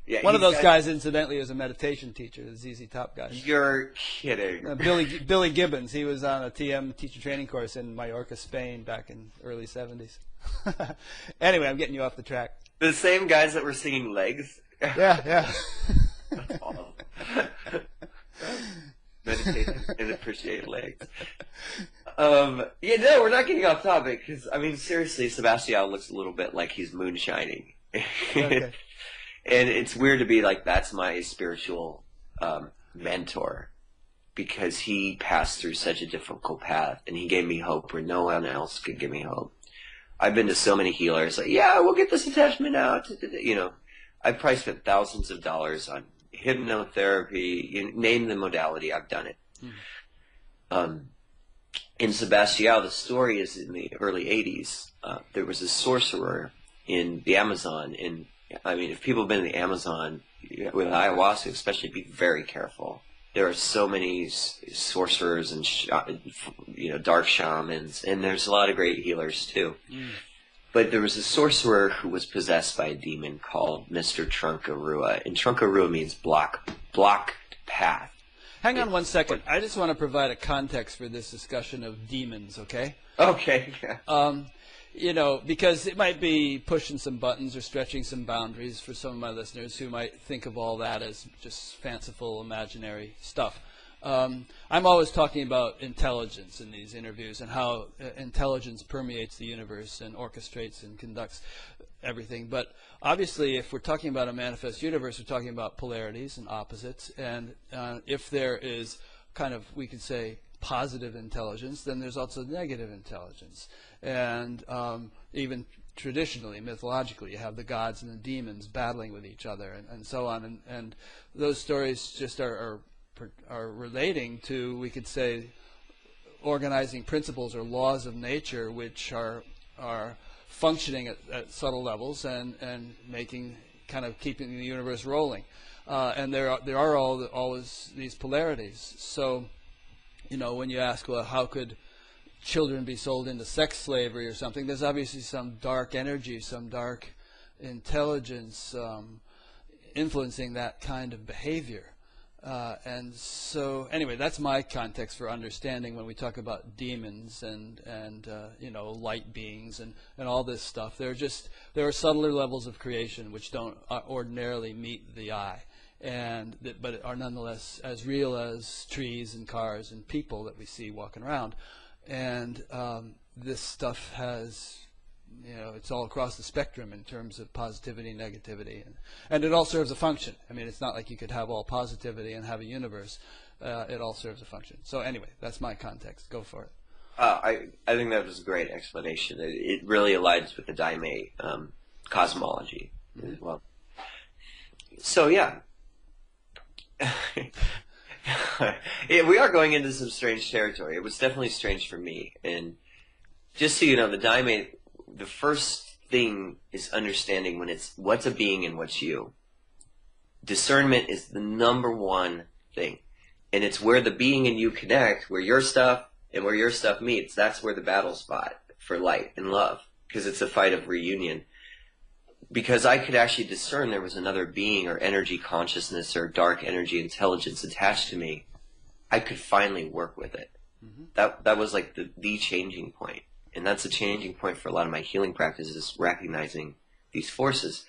Yeah, One of those guys, incidentally, is a meditation teacher, the ZZ Top guy. You're kidding. Billy Gibbons. He was on a TM teacher training course in Mallorca, Spain, back in early 70s. Anyway, I'm getting you off the track. The same guys that were singing Legs? Yeah. That's awesome. Meditate and appreciate Legs. Yeah, no, we're not getting off topic because, I mean, seriously, Sebastião looks a little bit like he's moonshining. Okay. And it's weird to be like, that's my spiritual mentor, because he passed through such a difficult path, and he gave me hope where no one else could give me hope. I've been to so many healers, like, yeah, we'll get this attachment out. You know, I've probably spent thousands of dollars on hypnotherapy. You name the modality, I've done it. In Sebastião, the story is in the early 80s. There was a sorcerer in the Amazon. I mean, if people have been in the Amazon with ayahuasca, especially, be very careful. There are so many sorcerers and dark shamans, and there's a lot of great healers too. But there was a sorcerer who was possessed by a demon called Mr. Trunkarua, and Trunkarua means blocked path. Hang on one second. I just want to provide a context for this discussion of demons, okay? Okay. Because it might be pushing some buttons or stretching some boundaries for some of my listeners who might think of all that as just fanciful, imaginary stuff. I'm always talking about intelligence in these interviews and how intelligence permeates the universe and orchestrates and conducts everything. But obviously, if we're talking about a manifest universe, we're talking about polarities and opposites. And if there is kind of, we could say, positive intelligence, then there's also negative intelligence. And even traditionally, mythologically, you have the gods and the demons battling with each other and so on. And those stories just are relating to, we could say, organizing principles or laws of nature which are functioning at subtle levels and making, kind of keeping the universe rolling. And there are always these polarities. So, when you ask, well, how could children be sold into sex slavery or something, there's obviously some dark energy, some dark intelligence influencing that kind of behavior. And so, anyway, that's my context for understanding when we talk about demons and light beings and all this stuff. There are subtler levels of creation which don't ordinarily meet the eye, but are nonetheless as real as trees and cars and people that we see walking around. And this stuff has, it's all across the spectrum in terms of positivity, negativity, and it all serves a function. I mean, it's not like you could have all positivity and have a universe. It all serves a function. So anyway, that's my context. Go for it. I think that was a great explanation. It really aligns with the Daime cosmology as well. So yeah. We are going into some strange territory. It was definitely strange for me. And just so you know, the Daime, the first thing is understanding what's a being and what's you. Discernment is the number one thing. And it's where the being and you connect, where your stuff and where your stuff meets. That's where the battle spot for light and love, because it's a fight of reunion. Because I could actually discern there was another being or energy consciousness or dark energy intelligence attached to me, I could finally work with it. That was like the changing point. And that's a changing point for a lot of my healing practices, recognizing these forces.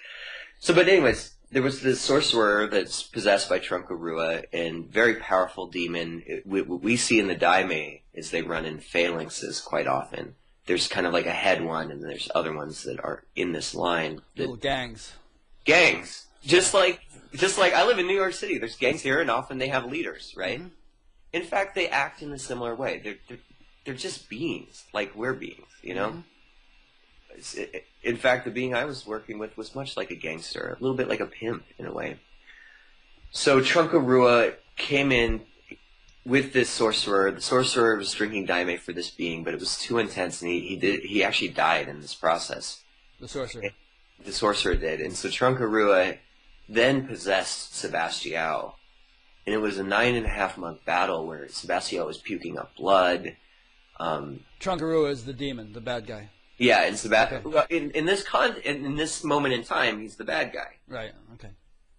So, but anyways, there was this sorcerer that's possessed by Trunkarua, and very powerful demon. What we see in the Daime is they run in phalanxes quite often. There's kind of like a head one, and there's other ones that are in this line. Little gangs. Gangs. Just like I live in New York City. There's gangs here, and often they have leaders, right? Mm-hmm. In fact, they act in a similar way. They're just beings, like we're beings, Mm-hmm. In fact, the being I was working with was much like a gangster, a little bit like a pimp in a way. So Trunkarua came in with this sorcerer. The sorcerer was drinking Daime for this being, but it was too intense, and he actually died in this process. The sorcerer. The sorcerer did, and so Trunkarua then possessed Sebastião, and it was a 9.5-month battle where Sebastião was puking up blood. Trunkarua is the demon, the bad guy. Yeah, and Sebastião. Okay. In this moment in time, he's the bad guy. Right. Okay.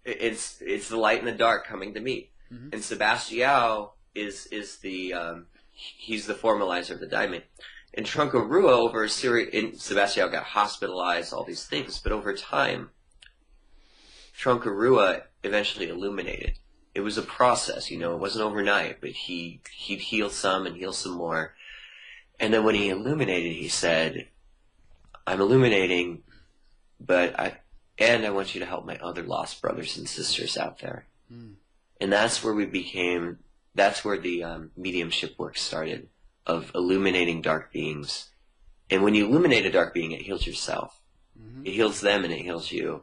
It's the light and the dark coming to meet. Mm-hmm. And Sebastião is the he's the formalizer of the daimon. And Troncarua over a series, Sebastião got hospitalized, all these things, but over time, Troncarua eventually illuminated. It was a process, you know, it wasn't overnight, but he'd heal some and heal some more. And then when he illuminated, he said, I'm illuminating, but I want you to help my other lost brothers and sisters out there. Mm. And that's where that's where the mediumship work started, of illuminating dark beings. And when you illuminate a dark being, it heals yourself. Mm-hmm. It heals them and it heals you.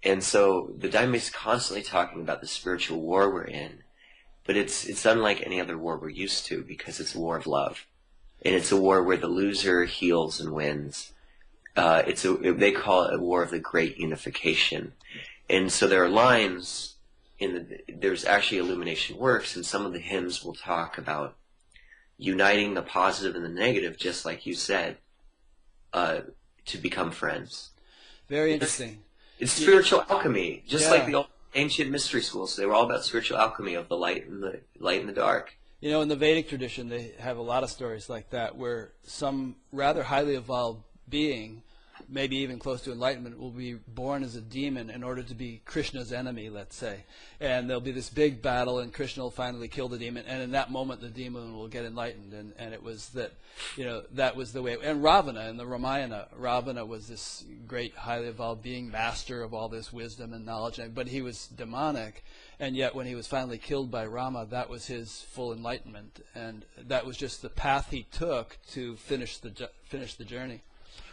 And so the daimyo is constantly talking about the spiritual war we're in, but it's unlike any other war we're used to, because it's a war of love. And it's a war where the loser heals and wins. They call it a war of the great unification. And so there are lines there's actually illumination works, and some of the hymns will talk about uniting the positive and the negative, just like you said, to become friends. Very interesting. It's spiritual alchemy, just like the old ancient mystery schools. They were all about spiritual alchemy of the light and the dark. You know, in the Vedic tradition, they have a lot of stories like that, where some rather highly evolved being, maybe even close to enlightenment, will be born as a demon in order to be Krishna's enemy, let's say. And there'll be this big battle, and Krishna will finally kill the demon, and in that moment the demon will get enlightened. And it was that, you know, that was the way. And Ravana, in the Ramayana, Ravana was this great, highly evolved being, master of all this wisdom and knowledge, but he was demonic. And yet when he was finally killed by Rama, that was his full enlightenment. And that was just the path he took to finish the journey.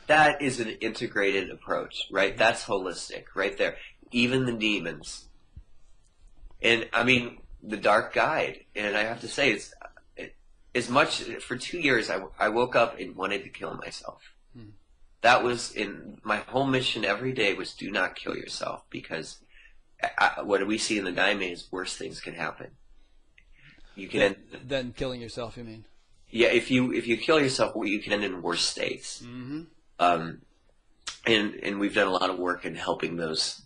That is an integrated approach, right? That's holistic, right there. Even the demons. And, I mean, the dark guide. And I have to say, for 2 years, I woke up and wanted to kill myself. Hmm. That was my whole mission every day was, do not kill yourself, because what we see in the daimyo is worse things can happen. You can then killing yourself, you mean? Yeah, if you kill yourself, you can end in worse states. Mm-hmm. And we've done a lot of work in helping those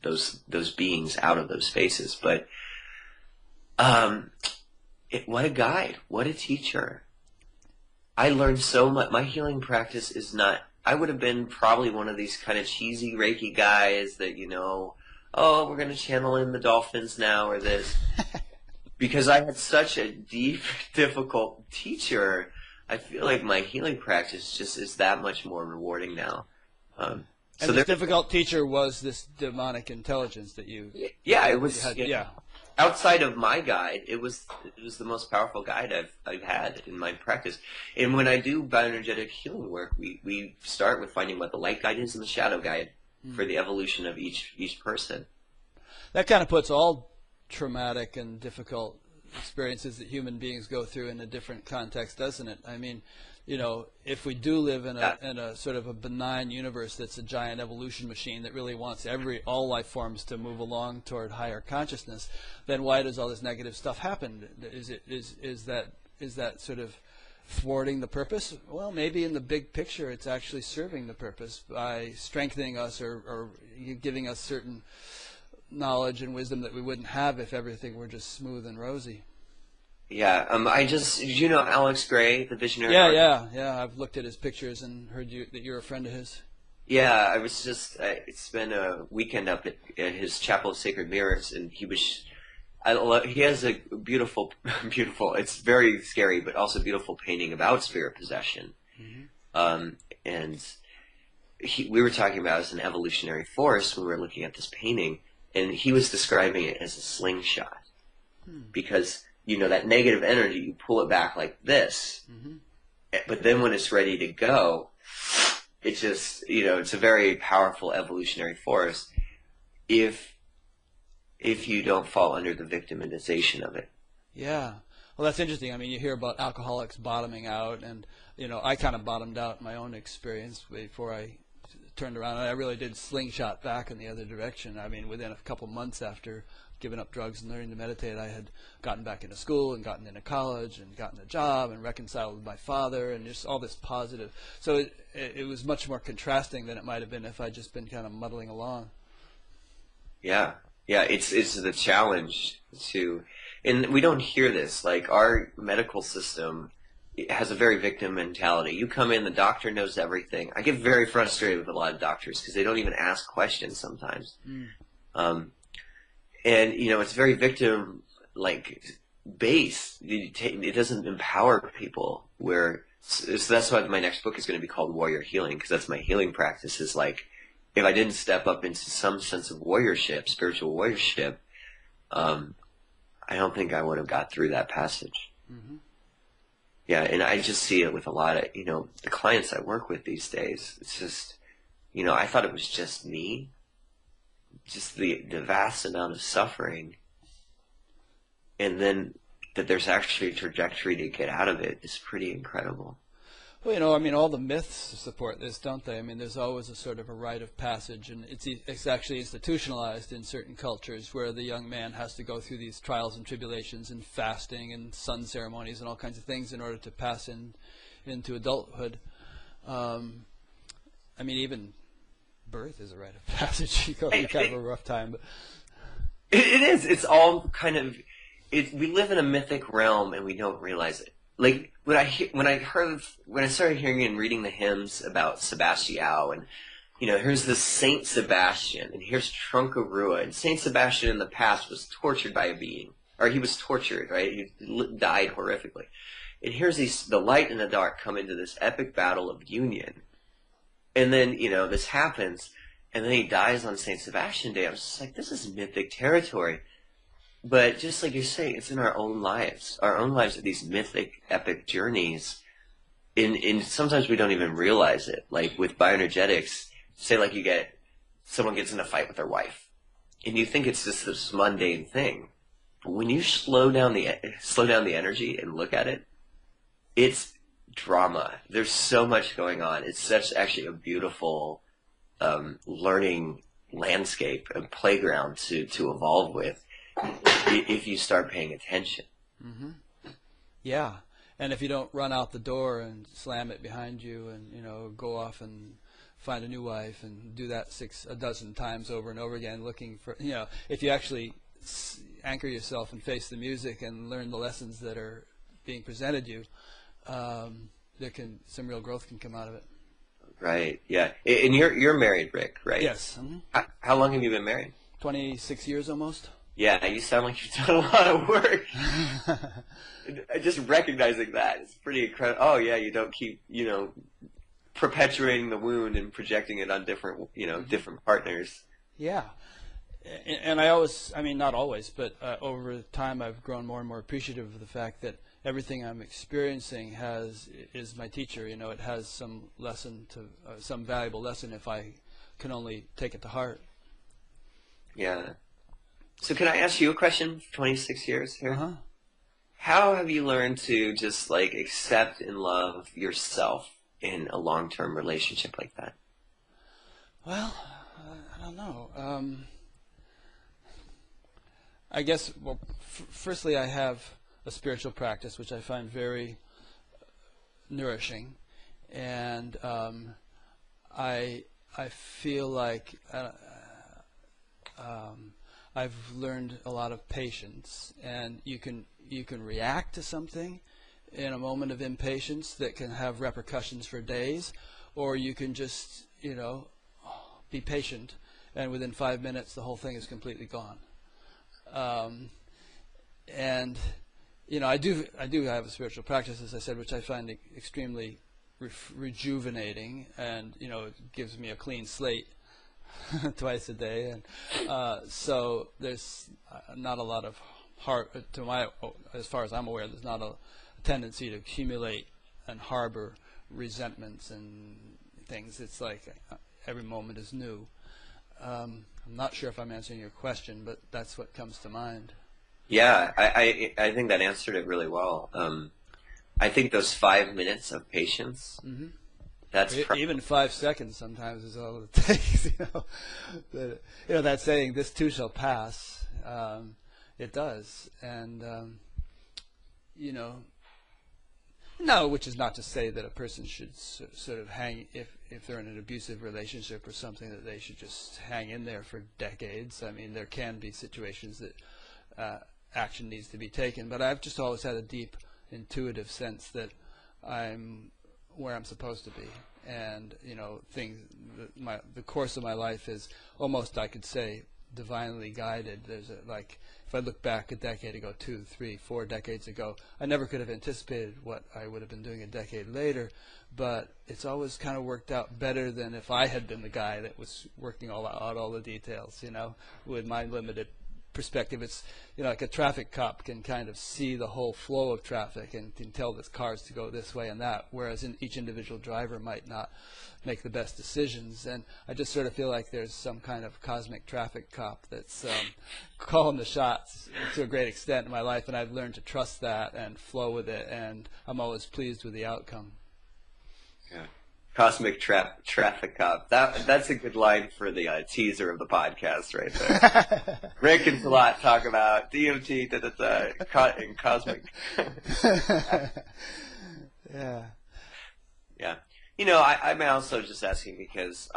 beings out of those spaces. But what a guide, what a teacher. I learned so much. My healing practice is not. I would have been probably one of these kind of cheesy Reiki guys that, you know, oh, we're going to channel in the dolphins now or this. Because I had such a deep, difficult teacher, I feel like my healing practice just is that much more rewarding now. And this difficult teacher was this demonic intelligence that you... Yeah, it was... Outside of my guide, it was the most powerful guide I've had in my practice. And when I do bioenergetic healing work, we start with finding what the light guide is and the shadow guide for the evolution of each person. That kind of puts all traumatic and difficult experiences that human beings go through in a different context, doesn't it? I mean, you know, if we do live in a sort of a benign universe that's a giant evolution machine that really wants all life forms to move along toward higher consciousness, then why does all this negative stuff happen? Is that sort of thwarting the purpose? Well, maybe in the big picture it's actually serving the purpose by strengthening us or giving us certain knowledge and wisdom that we wouldn't have if everything were just smooth and rosy. Yeah, did you know Alex Gray, the visionary? Yeah. I've looked at his pictures and heard that you're a friend of his. Yeah, I was just. I spent a weekend up at his Chapel of Sacred Mirrors, and he has a beautiful. It's very scary, but also beautiful painting about spirit possession. Mm-hmm. And we were talking about it as an evolutionary force when we were looking at this painting, and he was describing it as a slingshot, because, you know, that negative energy, you pull it back like this, but then when it's ready to go, it just, you know, it's a very powerful evolutionary force if you don't fall under the victimization of it. Yeah. Well, that's interesting. I mean, you hear about alcoholics bottoming out, and, you know, I kind of bottomed out in my own experience before I turned around, and I really did slingshot back in the other direction. I mean, within a couple months after giving up drugs and learning to meditate, I had gotten back into school and gotten into college and gotten a job and reconciled with my father and just all this positive. So it was much more contrasting than it might have been if I'd just been kind of muddling along. Yeah. Yeah, it's the challenge to, and we don't hear this. Like our medical system has a very victim mentality. You come in, the doctor knows everything. I get very frustrated with a lot of doctors because they don't even ask questions sometimes. Mm. Um, and it's very victim like based. It doesn't empower people. So that's why my next book is going to be called Warrior Healing, because that's my healing practice. Is like if I didn't step up into some sense of warriorship, spiritual warriorship, I don't think I would have got through that passage. Mm-hmm. Yeah, and I just see it with a lot of the clients I work with these days. It's just I thought it was just me, just the vast amount of suffering, and then that there's actually a trajectory to get out of it is pretty incredible. Well, I mean, all the myths support this, don't they? I mean, there's always a sort of a rite of passage, and it's actually institutionalized in certain cultures where the young man has to go through these trials and tribulations and fasting and sun ceremonies and all kinds of things in order to pass into adulthood. I mean, even birth is a rite of passage. You go through kind of a rough time, but it is. It's all kind of. We live in a mythic realm and we don't realize it. Like when I started hearing and reading the hymns about Sebastião, and here's this Saint Sebastian, and here's Trunca-Rua, and Saint Sebastian in the past was tortured by a being, or he was tortured, right? He died horrifically, and here's the light and the dark come into this epic battle of union, and then this happens, and then he dies on Saint Sebastian Day. I was just like, this is mythic territory. But just like you're saying, it's in our own lives. Our own lives are these mythic, epic journeys. And sometimes we don't even realize it. Like with bioenergetics, say like someone gets in a fight with their wife, and you think it's just this mundane thing. But when you slow down the energy and look at it, it's drama. There's so much going on. It's actually a beautiful learning landscape and playground to evolve with. If you start paying attention. Mm-hmm. Yeah, and if you don't run out the door and slam it behind you and go off and find a new wife and do that a dozen times over and over again looking for, if you actually anchor yourself and face the music and learn the lessons that are being presented you, some real growth can come out of it. Right, yeah. And you're married, Rick, right? Yes. Mm-hmm. How long have you been married? 26 years almost. Yeah, you sound like you've done a lot of work. Just recognizing that is pretty incredible. Oh yeah, you don't keep, perpetuating the wound and projecting it on different, different partners. Yeah. And not always, but over time I've grown more and more appreciative of the fact that everything I'm experiencing is my teacher. It has some lesson some valuable lesson if I can only take it to heart. Yeah. So can I ask you a question? 26 years here. Uh-huh. How have you learned to just accept and love yourself in a long-term relationship like that? Well, I don't know. I guess, firstly, I have a spiritual practice which I find very nourishing, and I feel like I've learned a lot of patience, and you can react to something in a moment of impatience that can have repercussions for days, or you can just be patient, and within 5 minutes the whole thing is completely gone. And I do have a spiritual practice, as I said, which I find extremely rejuvenating, and it gives me a clean slate twice a day, and so there's not a lot of as far as I'm aware, there's not a tendency to accumulate and harbor resentments and things. It's like every moment is new. I'm not sure if I'm answering your question, but that's what comes to mind. Yeah, I think that answered it really well. I think those 5 minutes of patience. Mm-hmm. That's even 5 seconds sometimes is all it takes. That saying, "This too shall pass." It does, and no, which is not to say that a person should sort of hang. If if they're in an abusive relationship or something, that they should just hang in there for decades. I mean, there can be situations that action needs to be taken, but I've just always had a deep intuitive sense that I'm where I'm supposed to be, and the course of my life is almost, I could say, divinely guided. There's like, if I look back a decade ago, 2, 3, 4 decades ago, I never could have anticipated what I would have been doing a decade later, but it's always kind of worked out better than if I had been the guy that was working out all the details, with my limited perspective. It's like a traffic cop can kind of see the whole flow of traffic and can tell the cars to go this way and that, whereas each individual driver might not make the best decisions. And I just sort of feel like there's some kind of cosmic traffic cop that's calling the shots to a great extent in my life, and I've learned to trust that and flow with it, and I'm always pleased with the outcome. Yeah. Cosmic traffic cop. That's a good line for the teaser of the podcast right there. Rick and Talat talk about DOT and cosmic. Yeah. Yeah. I'm also just asking because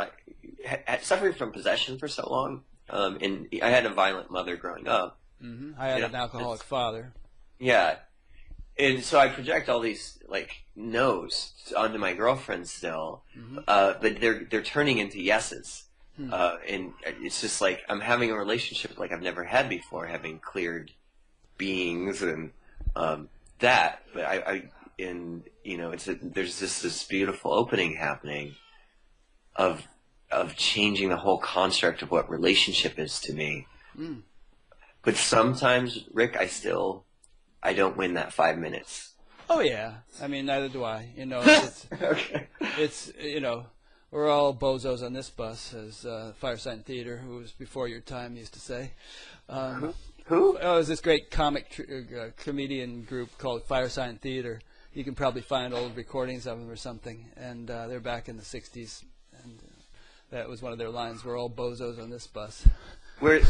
suffering from possession for so long, and I had a violent mother growing up. Mm-hmm. I had an alcoholic father. Yeah. And so I project all these no's onto my girlfriend still, Mm-hmm. but they're turning into yeses, and it's just like I'm having a relationship like I've never had before, having cleared beings and that. But there's this beautiful opening happening of changing the whole construct of what relationship is to me. Mm. But sometimes, Rick, I don't win that 5 minutes. Oh yeah, I mean, neither do I. Okay. It's we're all bozos on this bus, as Firesign Theater, who was before your time, used to say. Who? Oh, it was this great comic comedian group called Firesign Theater. You can probably find old recordings of them or something, and they're back in the '60s, and that was one of their lines: "We're all bozos on this bus." Where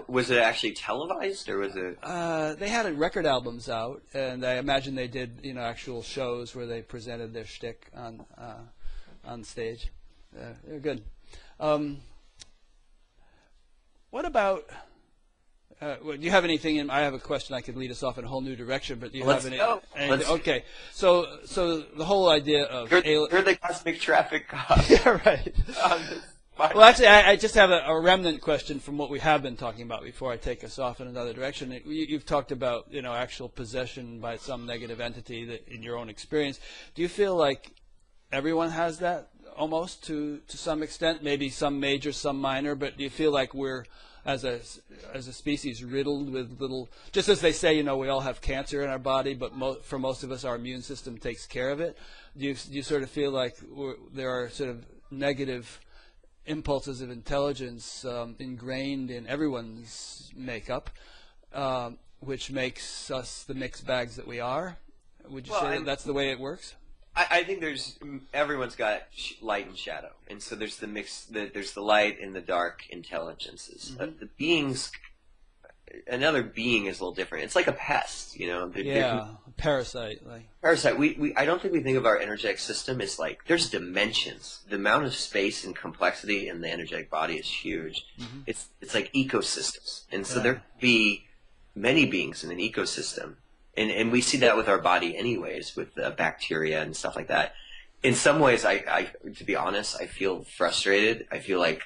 was it actually televised, or was it? They had record albums out, and I imagine they did, actual shows where they presented their shtick on stage. They're good. What about? Do you have anything? I have a question. I could lead us off in a whole new direction, but do you have any? Go. Okay. So the whole idea of you're the cosmic traffic cop. Yeah, right. Well, actually, I just have a remnant question from what we have been talking about before I take us off in another direction. You've talked about, actual possession by some negative entity that, in your own experience. Do you feel like everyone has that almost to some extent? Maybe some major, some minor, but do you feel like we're, as a species, riddled with little, just as they say, we all have cancer in our body, but for most of us, our immune system takes care of it. Do you sort of feel like there are sort of negative impulses of intelligence ingrained in everyone's makeup, which makes us the mixed bags that we are? Would you say that's the way it works? I think everyone's got light and shadow, and so there's the mix. There's the light and the dark intelligences. Mm-hmm. The beings, another being is a little different. It's like a pest, Yeah, parasite. Parasite. I don't think we think of our energetic system as there's dimensions. The amount of space and complexity in the energetic body is huge. Mm-hmm. It's like ecosystems, and so there could be many beings in an ecosystem. And we see that with our body anyways, with bacteria and stuff like that. In some ways, I to be honest, I feel frustrated. I feel like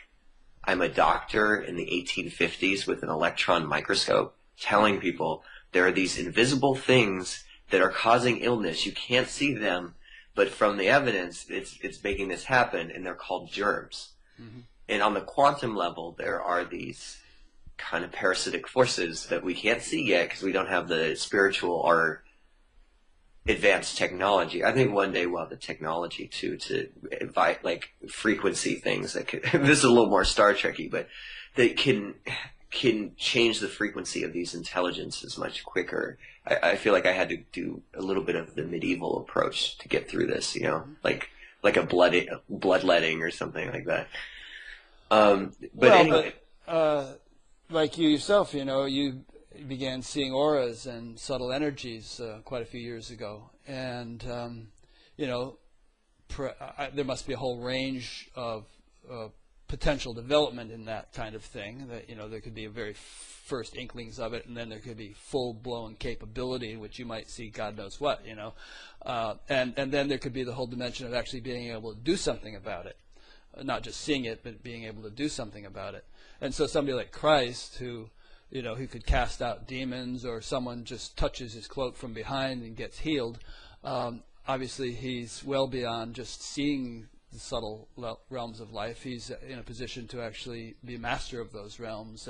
I'm a doctor in the 1850s with an electron microscope telling people there are these invisible things that are causing illness. You can't see them, but from the evidence, it's making this happen, and they're called germs. Mm-hmm. And on the quantum level, there are these kind of parasitic forces that we can't see yet because we don't have the spiritual or advanced technology. I think one day we'll have the technology to invite frequency things that could, this is a little more Star Trek-y, but that can change the frequency of these intelligences much quicker. I feel like I had to do a little bit of the medieval approach to get through this, like a bloodletting or something like that. Anyway. Like you yourself, you began seeing auras and subtle energies quite a few years ago. And, there must be a whole range of potential development in that kind of thing. That there could be a very first inklings of it, and then there could be full-blown capability, which you might see God knows what, and then there could be the whole dimension of actually being able to do something about it, not just seeing it, but being able to do something about it. And so somebody like Christ, who could cast out demons, or someone just touches his cloak from behind and gets healed. Obviously, he's well beyond just seeing the subtle realms of life. He's in a position to actually be master of those realms,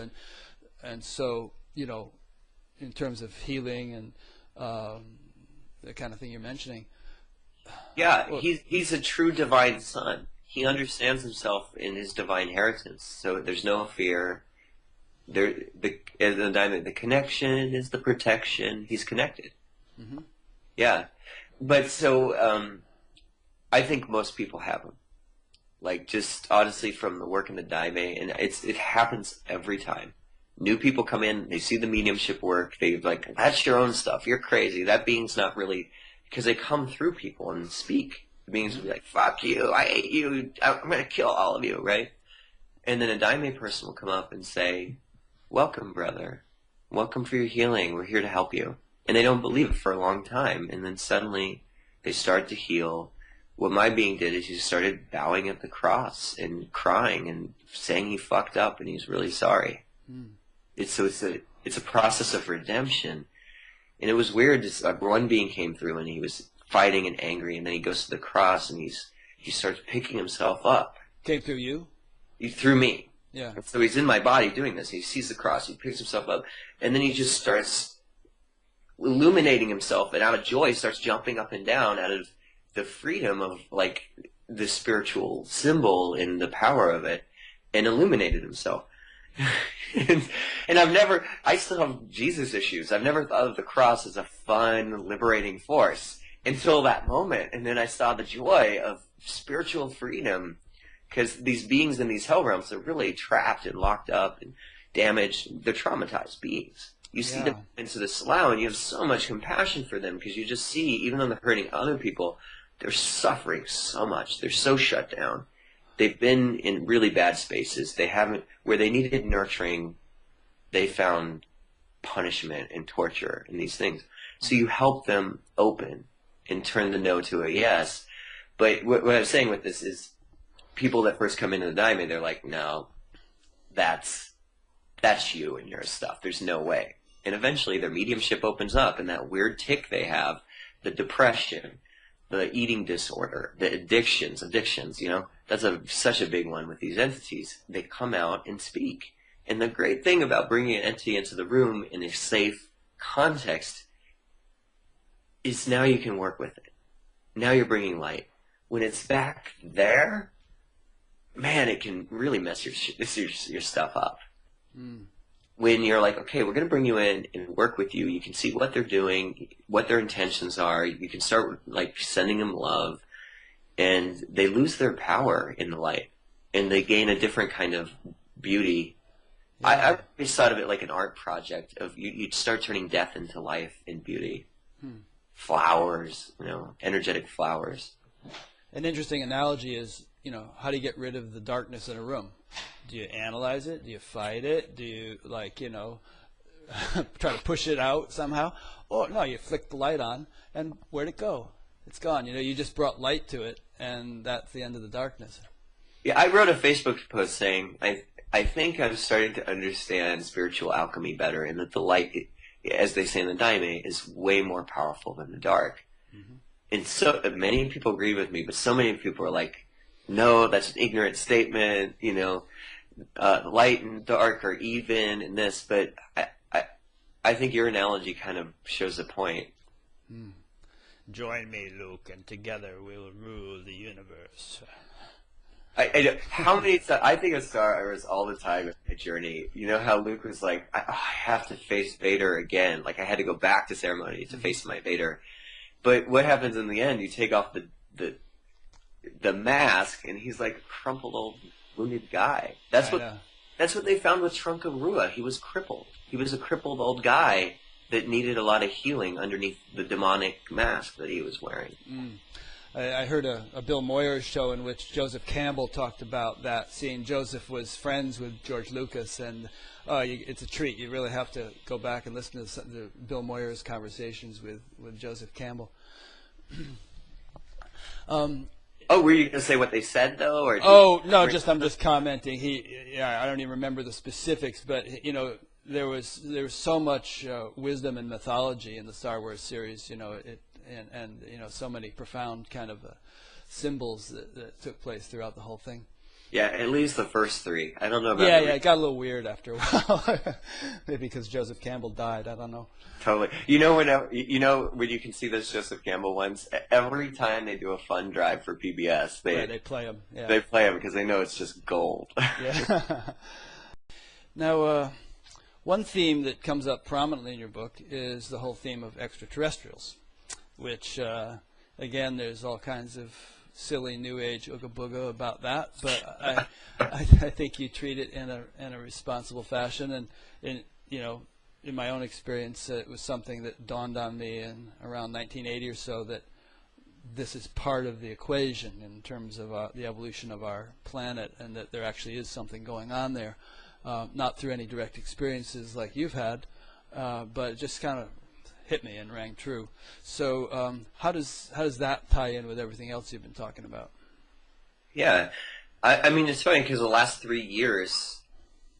and so in terms of healing and the kind of thing you're mentioning. Yeah, he's a true divine son. He understands himself in his divine inheritance, so there's no fear. The connection is the protection. He's connected. Mm-hmm. Yeah, but so I think most people have him. Like, just honestly, from the work in the Daime, and it happens every time. New people come in, they see the mediumship work, they're like, that's your own stuff, you're crazy, that being's not really, because they come through people and speak. The beings will be like, fuck you, I hate you, I'm going to kill all of you, right? And then a Daime person will come up and say, welcome, brother, welcome for your healing, we're here to help you. And they don't believe it for a long time, and then suddenly they start to heal. What my being did is he started bowing at the cross and crying and saying he fucked up and he's really sorry. Mm. It's a process of redemption. And it was weird. One being came through and he was fighting and angry, and then he goes to the cross and he starts picking himself up. Came through you? Through me. Yeah. And so he's in my body doing this. He sees the cross, he picks himself up, and then he just starts illuminating himself, and out of joy starts jumping up and down out of the freedom of, like, the spiritual symbol and the power of it, and illuminated himself. and I still have Jesus issues. I've never thought of the cross as a fun, liberating force until that moment. And then I saw the joy of spiritual freedom, because these beings in these hell realms, they're really trapped and locked up and damaged. They're traumatized beings. You see them into the slough, and you have so much compassion for them, because you just see, even though they're hurting other people, they're suffering so much. They're so shut down. They've been in really bad spaces. They haven't, where they needed nurturing, they found punishment and torture and these things. So you help them open and turn the no to a yes. But what I'm saying with this is, people that first come into the Daime, they're like, no, that's you and your stuff. There's no way. And eventually their mediumship opens up, and that weird tick they have, the depression, the eating disorder, the addictions, that's such a big one with these entities. They come out and speak. And the great thing about bringing an entity into the room in a safe context is now you can work with it. Now you're bringing light. When it's back there, man, it can really mess your stuff up. Mm. When you're like, okay, we're going to bring you in and work with you, you can see what they're doing, what their intentions are. You can start like sending them love, and they lose their power in the light, and they gain a different kind of beauty. Yeah. I always thought of it like an art project of you'd start turning death into life and beauty. Flowers, energetic flowers. An interesting analogy is, how do you get rid of the darkness in a room? Do you analyze it? Do you fight it? Do you, try to push it out somehow? Or no, you flick the light on, and where'd it go? It's gone. You just brought light to it, and that's the end of the darkness. Yeah, I wrote a Facebook post saying, I think I'm starting to understand spiritual alchemy better, and that the light, as they say in the Daime, is way more powerful than the dark. Mm-hmm. And so many people agree with me, but so many people are like, no, that's an ignorant statement, light and dark are even in this, but I think your analogy kind of shows a point. Join me, Luke, and together we will rule the universe. How many times, I think of Star Wars all the time in my journey. You know how Luke was like, I have to face Vader again. Like, I had to go back to ceremony to face my Vader. But what happens in the end? You take off the mask, and he's like a crumpled old wounded guy. That's what they found with Trunka Rua. He was crippled. He was a crippled old guy that needed a lot of healing underneath the demonic mask that he was wearing. I heard a Bill Moyers show in which Joseph Campbell talked about that, seeing Joseph was friends with George Lucas, and it's a treat. You really have to go back and listen to the Bill Moyers conversations with Joseph Campbell. Oh, were you going to say what they said, though? Or no, I'm just commenting. I don't even remember the specifics, but there was so much wisdom and mythology in the Star Wars series, and so many profound kind of symbols that took place throughout the whole thing. Yeah, at least the first three. I don't know about it got a little weird after a while. Maybe because Joseph Campbell died. I don't know. Totally. When you can see those Joseph Campbell ones, every time they do a fun drive for PBS, they play them. Yeah. They play them because they know it's just gold. Yeah. Now, one theme that comes up prominently in your book is the whole theme of extraterrestrials, which, again, there's all kinds of silly New Age ooga booga about that, but I think you treat it in a responsible fashion, and in my own experience, it was something that dawned on me in around 1980 or so, that this is part of the equation in terms of the evolution of our planet, and that there actually is something going on there, not through any direct experiences like you've had, but it just kind of hit me and rang true. So how does that tie in with everything else you've been talking about? Yeah, I mean, it's funny because the last 3 years,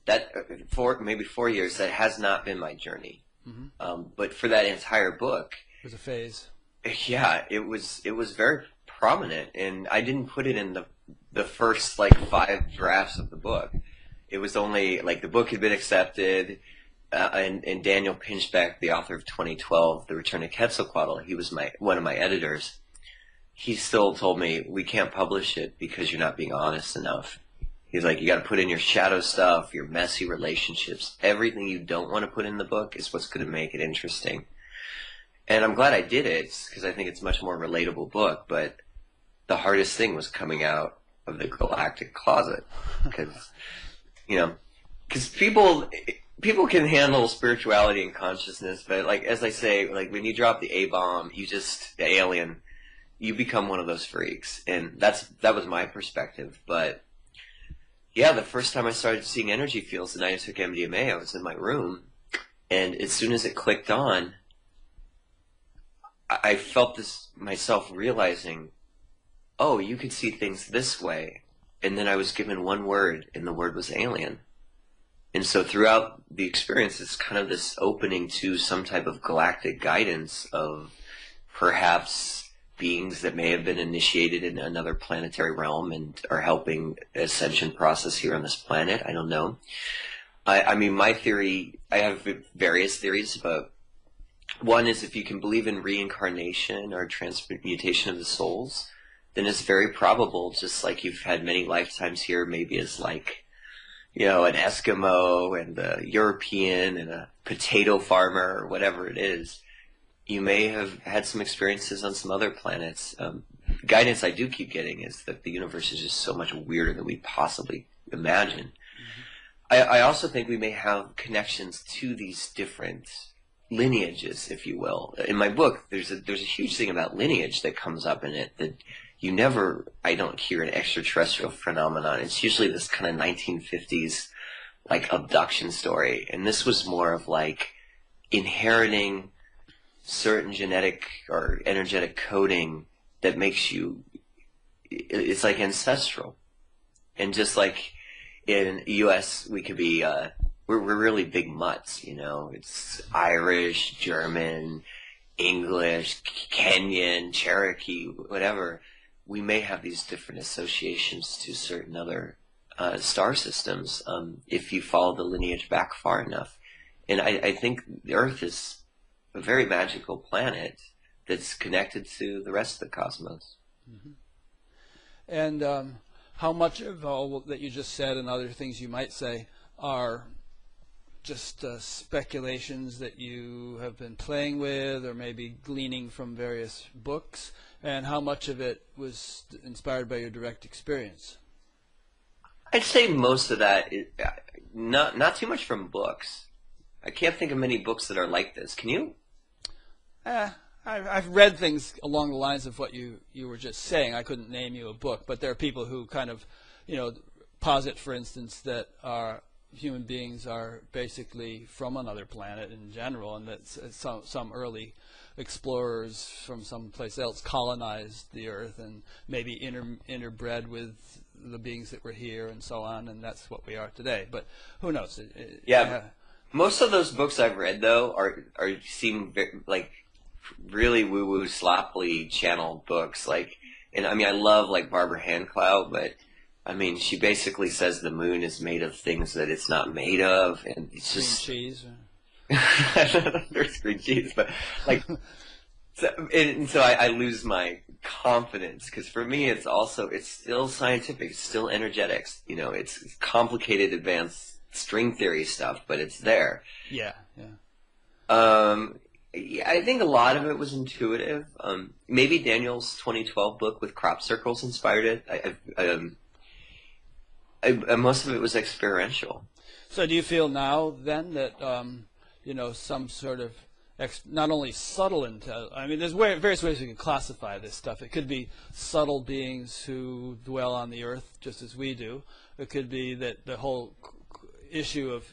maybe 4 years, that has not been my journey. Mm-hmm. But for that entire book, it was a phase. Yeah, it was very prominent, and I didn't put it in the first 5 drafts of the book. It was only the book had been accepted. And Daniel Pinchbeck, the author of 2012, The Return of Quetzalcoatl, he was one of my editors. He still told me, we can't publish it because you're not being honest enough. He's like, you got to put in your shadow stuff, your messy relationships. Everything you don't want to put in the book is what's going to make it interesting. And I'm glad I did it because I think it's a much more relatable book. But the hardest thing was coming out of the galactic closet because, people can handle spirituality and consciousness, but as I say, when you drop the A-bomb, the alien, you become one of those freaks. And that was my perspective. But yeah, the first time I started seeing energy fields, the night I took MDMA, I was in my room, and as soon as it clicked on, I felt myself realizing, oh, you could see things this way. And then I was given one word, and the word was alien. And so throughout the experience, it's kind of this opening to some type of galactic guidance of perhaps beings that may have been initiated in another planetary realm and are helping the ascension process here on this planet. I don't know. I mean, my theory, I have various theories, but one is if you can believe in reincarnation or transmutation of the souls, then it's very probable, just like you've had many lifetimes here, maybe as an Eskimo and a European and a potato farmer or whatever it is, you may have had some experiences on some other planets. Guidance I do keep getting is that the universe is just so much weirder than we possibly imagine. Mm-hmm. I also think we may have connections to these different lineages, if you will. In my book, there's a huge thing about lineage that comes up in it that I don't hear an extraterrestrial phenomenon. It's usually this kind of 1950s, abduction story. And this was more of inheriting certain genetic or energetic coding that makes you, it's ancestral. And just like in U.S., we could be, we're really big mutts, it's Irish, German, English, Kenyan, Cherokee, whatever. We may have these different associations to certain other star systems if you follow the lineage back far enough. And I think the Earth is a very magical planet that's connected to the rest of the cosmos. Mm-hmm. And how much of all that you just said and other things you might say are just speculations that you have been playing with or maybe gleaning from various books, and how much of it was inspired by your direct experience? I'd say most of that is not too much from books. I can't think of many books that are like this. Can you? I've read things along the lines of what you were just saying. I couldn't name you a book, but there are people who kind of, posit, for instance, that human beings are basically from another planet in general, and that some early explorers from someplace else colonized the Earth and maybe interbred with the beings that were here and so on, and that's what we are today. But who knows? Yeah. Most of those books I've read, though, seem like really woo-woo, sloppily channeled books. And I mean, I love Barbara Handclough, but I mean, she basically says the moon is made of things that it's not made of, and it's just green cheese. There's green cheese, but so I lose my confidence, because for me it's still scientific, it's still energetics. It's complicated, advanced string theory stuff, but it's there. Yeah. I think a lot of it was intuitive. Maybe Daniel's 2012 book with crop circles inspired it. Most of it was experiential. So do you feel now then that some sort of not only subtle intelligence, I mean, there's various ways we can classify this stuff. It could be subtle beings who dwell on the Earth just as we do. It could be that the whole issue of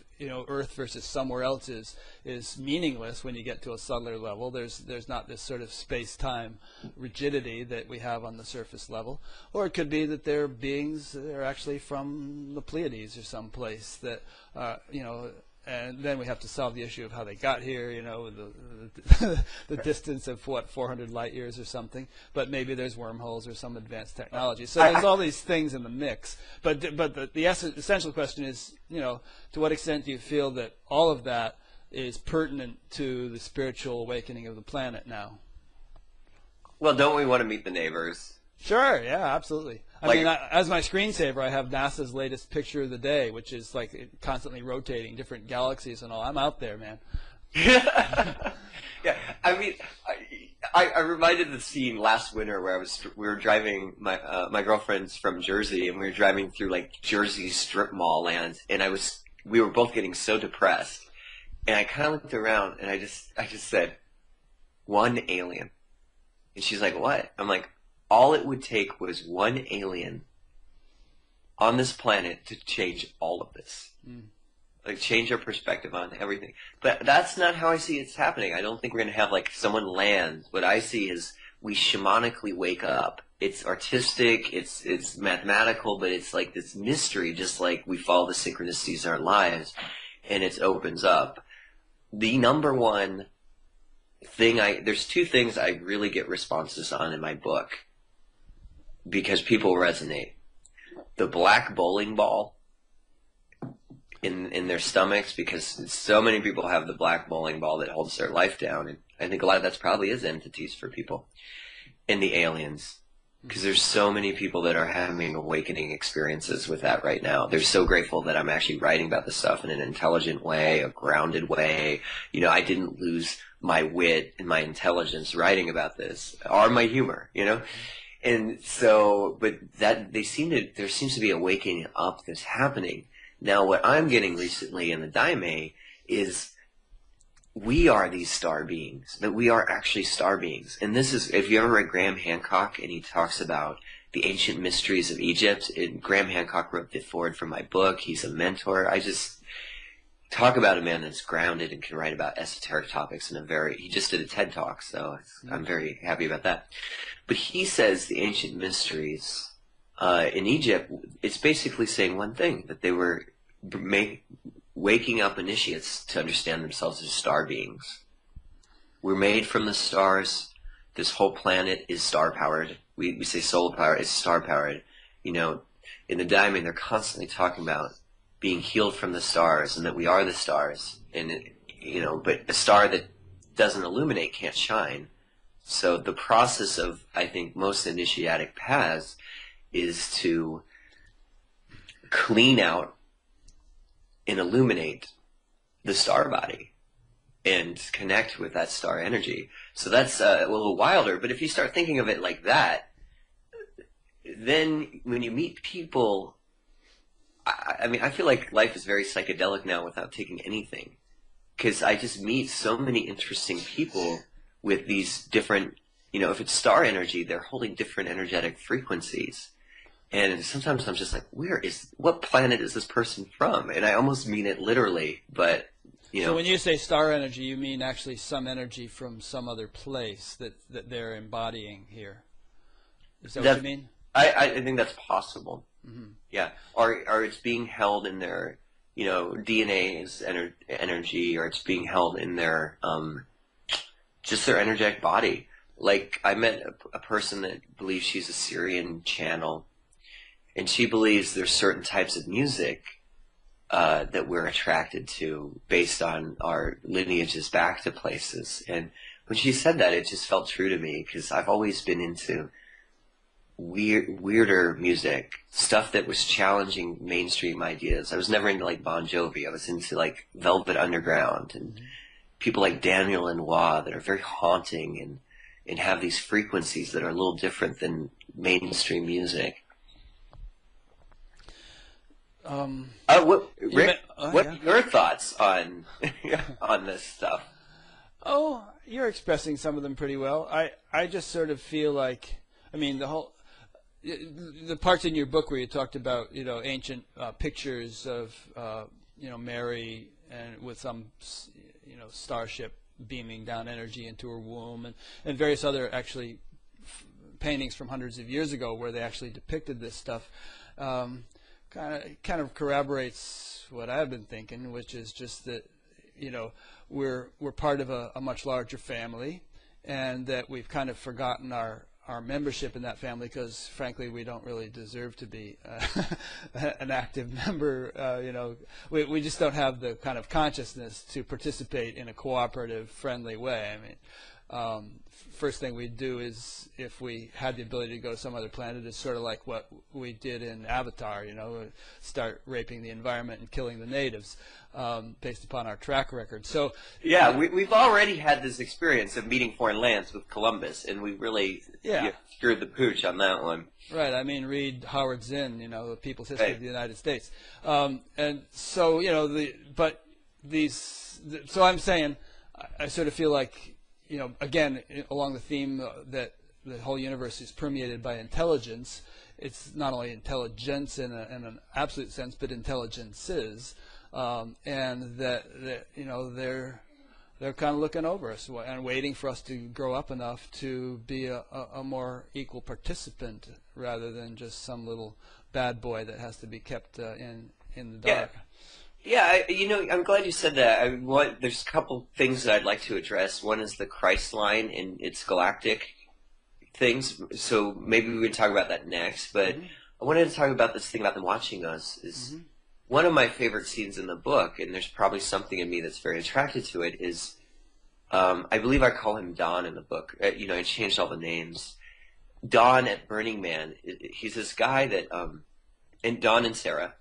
Earth versus somewhere else is meaningless when you get to a subtler level. There's not this sort of space-time rigidity that we have on the surface level. Or it could be that they're beings that are actually from the Pleiades or someplace that and then we have to solve the issue of how they got here, the distance of 400 light years or something. But maybe there's wormholes or some advanced technology. So there's all these things in the mix. But the essential question is, to what extent do you feel that all of that is pertinent to the spiritual awakening of the planet now? Well, don't we want to meet the neighbors? Sure, yeah, absolutely. I mean, as my screensaver, I have NASA's latest picture of the day, which is constantly rotating different galaxies and all. I'm out there, man. Yeah, I mean, I reminded the scene last winter where we were driving, my girlfriend's from Jersey, and we were driving through Jersey strip mall land, and we were both getting so depressed, and I kind of looked around and I just said, one alien, and she's like, what? I'm like, all it would take was one alien on this planet to change all of this. Change our perspective on everything. But that's not how I see it's happening. I don't think we're going to have someone land. What I see is we shamanically wake up. It's artistic, it's mathematical, but it's this mystery, just like we follow the synchronicities in our lives, and it opens up. The number one thing there's two things I really get responses on in my book, because people resonate. The black bowling ball in their stomachs, because so many people have the black bowling ball that holds their life down, and I think a lot of that probably is entities for people. And the aliens, because there's so many people that are having awakening experiences with that right now. They're so grateful that I'm actually writing about this stuff in an intelligent way, a grounded way. I didn't lose my wit and my intelligence writing about this, or my humor, And so, but there seems to be a waking up that's happening. Now, what I'm getting recently in the Daime is we are these star beings, that we are actually star beings. And this is, if you ever read Graham Hancock, and he talks about the ancient mysteries of Egypt, and Graham Hancock wrote the foreword for my book. He's a mentor. I just talk about a man that's grounded and can write about esoteric topics he just did a TED Talk, so I'm very happy about that. But he says the ancient mysteries in Egypt, it's basically saying one thing, that they were waking up initiates to understand themselves as star beings. We're made from the stars. This whole planet is star-powered. We say solar-powered, it's star-powered. In the Daime, they're constantly talking about being healed from the stars, and that we are the stars. And, but a star that doesn't illuminate can't shine. So the process of, I think, most initiatic paths is to clean out and illuminate the star body and connect with that star energy. So that's a little wilder, but if you start thinking of it like that, then when you meet people, I mean, I feel like life is very psychedelic now without taking anything, because I just meet so many interesting people with these different, if it's star energy, they're holding different energetic frequencies. And sometimes I'm just like, what planet is this person from? And I almost mean it literally, but, So when you say star energy, you mean actually some energy from some other place that they're embodying here. Is that what you mean? I think that's possible. Mm-hmm. Yeah. Or it's being held in their, DNA's energy, or it's being held in their, just their energetic body. Like, I met a person that believes she's a Syrian channel, and she believes there's certain types of music that we're attracted to based on our lineages back to places. And when she said that, it just felt true to me, because I've always been into weirder music, stuff that was challenging mainstream ideas. I was never into like Bon Jovi. I was into like Velvet Underground and people like Daniel Lanois that are very haunting and have these frequencies that are a little different than mainstream music. Rick, what are your thoughts on on this stuff? Oh, you're expressing some of them pretty well. I just sort of feel like, I mean, the parts in your book where you talked about, ancient pictures of, Mary and with some, starship beaming down energy into her womb, and various other actually paintings from hundreds of years ago where they actually depicted this stuff. Kind of corroborates what I've been thinking, which is just that, we're part of a much larger family, and that we've kind of forgotten our membership in that family, because frankly we don't really deserve to be an active member. We just don't have the kind of consciousness to participate in a cooperative, friendly way. I mean, first thing we'd do is, if we had the ability to go to some other planet, is sort of like what we did in Avatar, start raping the environment and killing the natives, based upon our track record. So yeah, we've already had this experience of meeting foreign lands with Columbus, and we really screwed the pooch on that one. Right. I mean, read Howard Zinn, The People's History of the United States. And so, so I'm saying, I sort of feel like, again, along the theme that the whole universe is permeated by intelligence, it's not only intelligence in an absolute sense, but intelligences, and that they're kind of looking over us and waiting for us to grow up enough to be a more equal participant, rather than just some little bad boy that has to be kept in the dark. Yeah, I'm glad you said that. There's a couple things that I'd like to address. One is the Christ line and its galactic things. So maybe we would talk about that next. But I wanted to talk about this thing about them watching us. Is one of my favorite scenes in the book, and there's probably something in me that's very attracted to it, is I believe I call him Don in the book. I changed all the names. Don at Burning Man. He's this guy that, and Don and Sarah.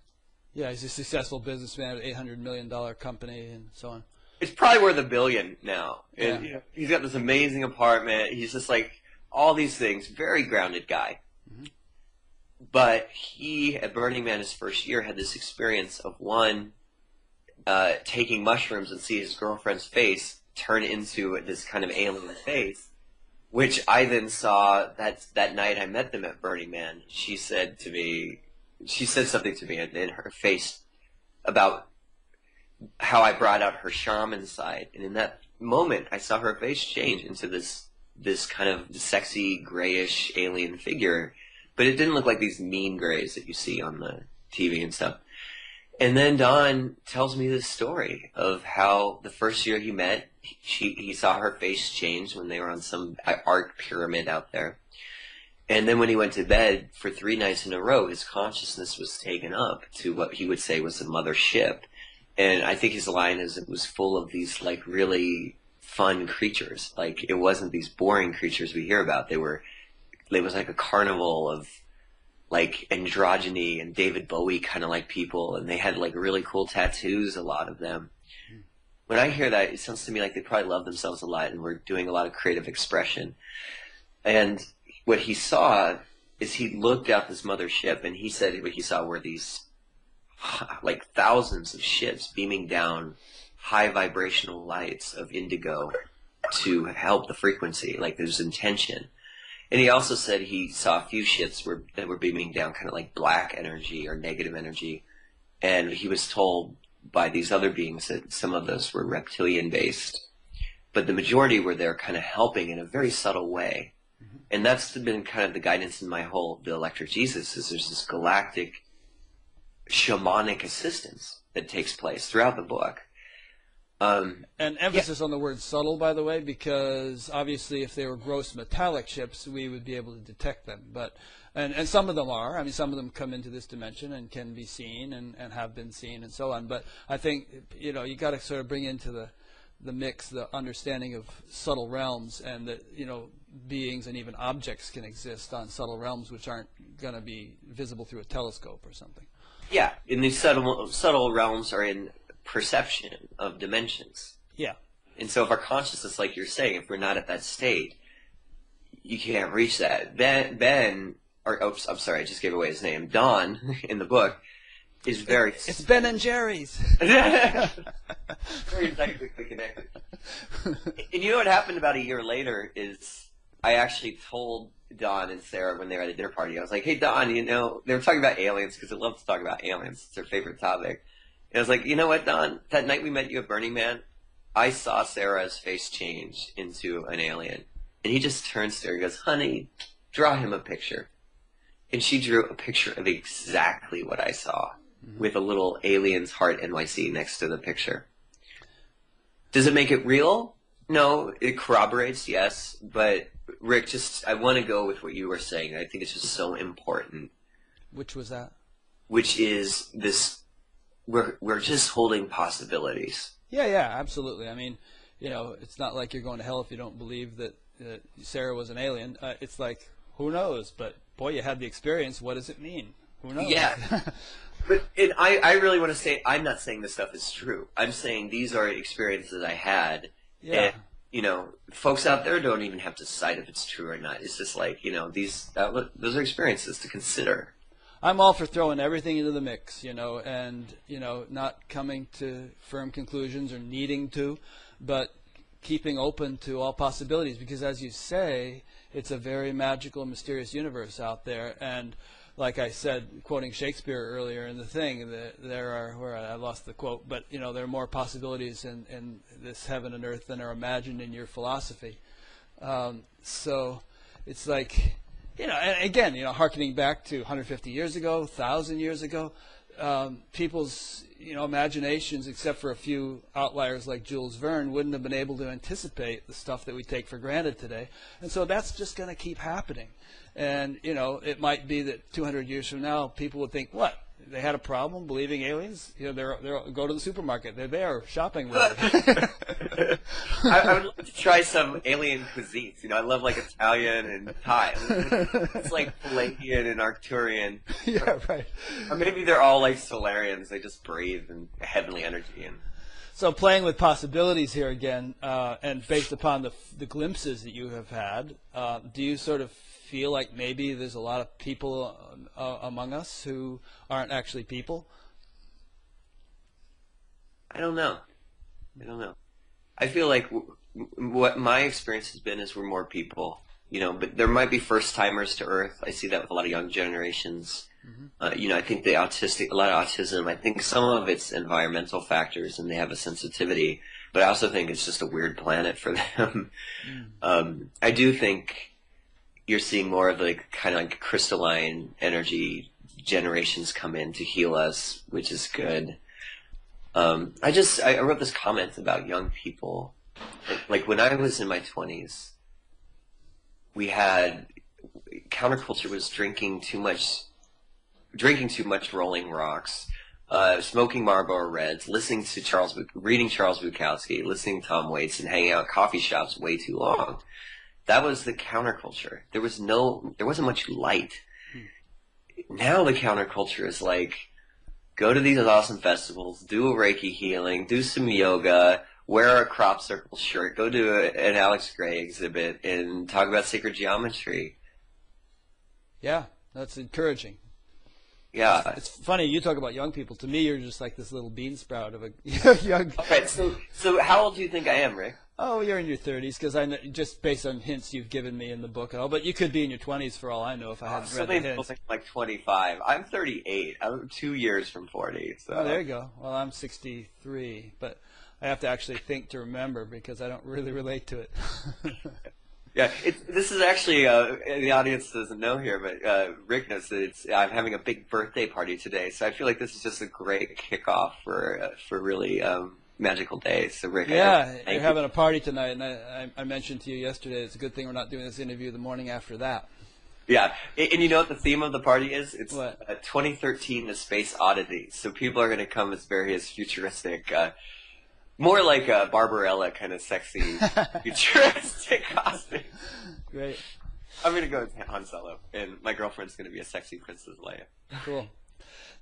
Yeah, he's a successful businessman with $800 million company and so on. It's probably worth $1 billion now. And Yeah. he's got this amazing apartment. He's just like all these things. Very grounded guy. But he, at Burning Man his first year, had this experience of taking mushrooms and see his girlfriend's face turn into this kind of alien face, which I then saw that night I met them at Burning Man. She said something to me in her face about how I brought out her shaman side. And in that moment, I saw her face change into this kind of sexy, grayish alien figure. But it didn't look like these mean grays that you see on the TV and stuff. And then Don tells me this story of how the first year he met, he saw her face change when they were on some art pyramid out there. And then when he went to bed for 3 nights in a row, his consciousness was taken up to what he would say was the mother ship. And I think his line is, it was full of these like really fun creatures. Like, it wasn't these boring creatures we hear about. It was like a carnival of like androgyny and David Bowie kind of like people. And they had like really cool tattoos, a lot of them. When I hear that, it sounds to me like they probably love themselves a lot and were doing a lot of creative expression. And what he saw is he looked out this mothership, and he said what he saw were these like thousands of ships beaming down high vibrational lights of indigo to help the frequency, like there's intention. And he also said he saw a few ships that were beaming down kind of like black energy or negative energy. And he was told by these other beings that some of those were reptilian based, but the majority were there kind of helping in a very subtle way. Mm-hmm. And that's been kind of the guidance in the Electric Jesus, is there's this galactic shamanic assistance that takes place throughout the book. And emphasis on the word subtle, by the way, because obviously if they were gross metallic ships, we would be able to detect them. But and some of them are. I mean, some of them come into this dimension and can be seen and have been seen and so on. But I think, you know, you got to sort of bring into the mix the understanding of subtle realms, and that, you know, beings and even objects can exist on subtle realms which aren't going to be visible through a telescope or something. Yeah, and these subtle realms are in perception of dimensions. Yeah. And so if our consciousness, like you're saying, if we're not at that state, you can't reach that. I'm sorry, I just gave away his name. Don, in the book, is very... It's Ben and Jerry's. Very technically connected. And you know what happened about a year later is I actually told Don and Sarah when they were at a dinner party, I was like, hey, Don, you know, they were talking about aliens because they love to talk about aliens. It's their favorite topic. And I was like, you know what, Don? That night we met you at Burning Man, I saw Sarah's face change into an alien. And he just turns to her and goes, honey, draw him a picture. And she drew a picture of exactly what I saw, with a little alien's heart NYC next to the picture. Does it make it real? No, it corroborates, yes. But Rick, I want to go with what you were saying. I think it's just so important. Which was that? Which is this, we're just holding possibilities. Yeah, absolutely. I mean, you know, it's not like you're going to hell if you don't believe that Sarah was an alien. It's like, who knows? But boy, you had the experience. What does it mean? Who knows? Yeah. But I really want to say, I'm not saying this stuff is true. I'm saying these are experiences I had. Yeah. And, you know, folks out there don't even have to decide if it's true or not. It's just like, you know, those are experiences to consider. I'm all for throwing everything into the mix, you know, and, you know, not coming to firm conclusions or needing to, but keeping open to all possibilities, because as you say, it's a very magical and mysterious universe out there. And like I said, quoting Shakespeare earlier in the thing, there are, where I lost the quote, but, you know, there are more possibilities in this heaven and earth than are imagined in your philosophy. So it's like, you know, and again, you know, hearkening back to 150 years ago, 1,000 years ago, people's, you know, imaginations, except for a few outliers like Jules Verne, wouldn't have been able to anticipate the stuff that we take for granted today. And so that's just going to keep happening. And, you know, it might be that 200 years from now, people would think, what? They had a problem believing aliens? You know, they're go to the supermarket. They're there shopping with it. I would love to try some alien cuisines. You know, I love like Italian and Thai. It's like Palladian and Arcturian. Yeah, right. Or maybe they're all like Solarians. They just breathe in heavenly energy. And so playing with possibilities here again, and based upon the glimpses that you have had, do you sort of feel like maybe there's a lot of people among us who aren't actually people? I don't know. I feel like what my experience has been is we're more people, you know, but there might be first timers to Earth. I see that with a lot of young generations. Mm-hmm. You know, I think a lot of autism, I think some of it's environmental factors and they have a sensitivity, but I also think it's just a weird planet for them. Mm. I do think you're seeing more of like kind of like crystalline energy generations come in to heal us, which is good. I wrote this comment about young people. Like when I was in my 20s, we had counterculture was drinking too much Rolling Rocks, smoking Marlboro Reds, reading Charles Bukowski, listening to Tom Waits, and hanging out at coffee shops way too long. That was the counterculture. There wasn't much light. Now the counterculture is like, go to these awesome festivals, do a Reiki healing, do some yoga, wear a crop circle shirt, go to an Alex Gray exhibit, and talk about sacred geometry. Yeah, that's encouraging. Yeah. It's funny, you talk about young people. To me, you're just like this little bean sprout of a young... Okay, so how old do you think I am, Rick? Oh, you're in your 30s, because I know, just based on hints you've given me in the book. But you could be in your 20s for all I know if I hadn't read the People hints. think I'm like 25. I'm 38. I'm 2 years from 40. So. Oh, there you go. Well, I'm 63, but I have to actually think to remember because I don't really relate to it. Yeah, this is actually, the audience doesn't know here, but Rick knows that I'm having a big birthday party today, so I feel like this is just a great kickoff for really magical days. So Rick, yeah, you're having a party tonight, and I mentioned to you yesterday, it's a good thing we're not doing this interview the morning after that. Yeah, and you know what the theme of the party is? It's what? 2013, The Space Oddity. So people are going to come as various futuristic, more like a Barbarella kind of sexy futuristic costume. Great. I'm going to go with Han Solo, and my girlfriend's going to be a sexy Princess Leia. Cool.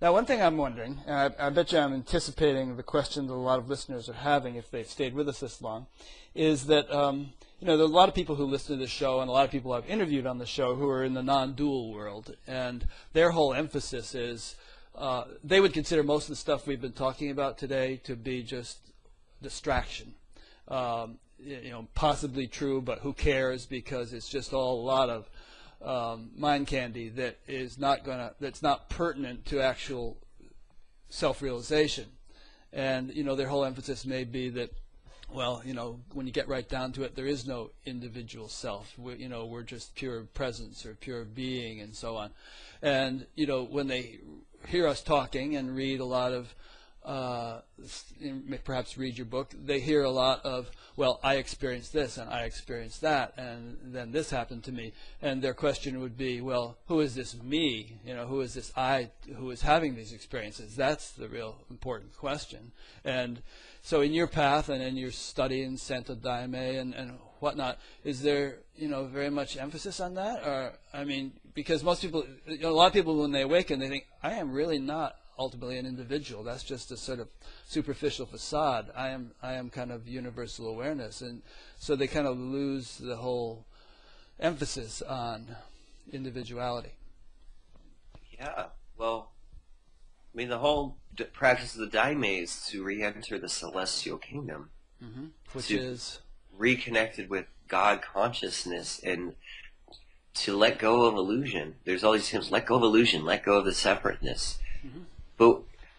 Now, one thing I'm wondering, and I bet you I'm anticipating the question that a lot of listeners are having if they've stayed with us this long, is that there are a lot of people who listen to this show and a lot of people I've interviewed on the show who are in the non-dual world, and their whole emphasis is they would consider most of the stuff we've been talking about today to be just distraction. Possibly true, but who cares, because it's just all a lot of mind candy that is that's not pertinent to actual self-realization. And their whole emphasis may be that, well, when you get right down to it, there is no individual self. We're just pure presence or pure being and so on. And when they hear us talking and read a lot of perhaps read your book, they hear a lot of, well, I experienced this and I experienced that, and then this happened to me. And their question would be, well, who is this me? Who is this I who is having these experiences? That's the real important question. And so in your path and in your study in Santo Daime and whatnot, is there, very much emphasis on that? Or, because most people, a lot of people when they awaken, they think, I am really not ultimately an individual. That's just a sort of superficial facade. I am kind of universal awareness, and so they kind of lose the whole emphasis on individuality. Yeah, well, the whole practice of the Daime is to re-enter the celestial kingdom, which is reconnected with God consciousness and to let go of illusion. There's all these things: let go of illusion, let go of the separateness.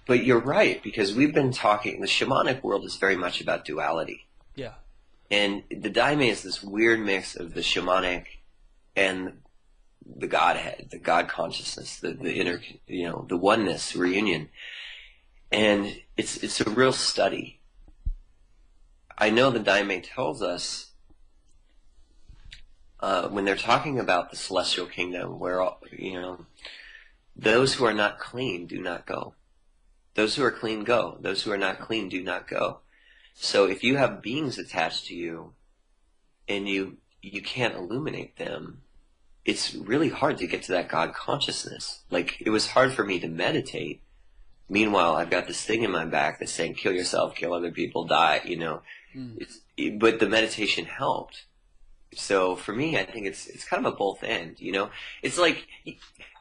But you're right, because we've been talking, the shamanic world is very much about duality. Yeah. And the Daime is this weird mix of the shamanic and the Godhead, the God consciousness, the inner, the oneness, reunion. And it's a real study. I know the Daime tells us, when they're talking about the celestial kingdom, where, those who are not clean do not go. Those who are clean go. Those who are not clean do not go. So if you have beings attached to you and you can't illuminate them, it's really hard to get to that God consciousness. Like, it was hard for me to meditate. Meanwhile, I've got this thing in my back that's saying, kill yourself, kill other people, die, But the meditation helped. So for me, I think it's kind of a both end, It's like,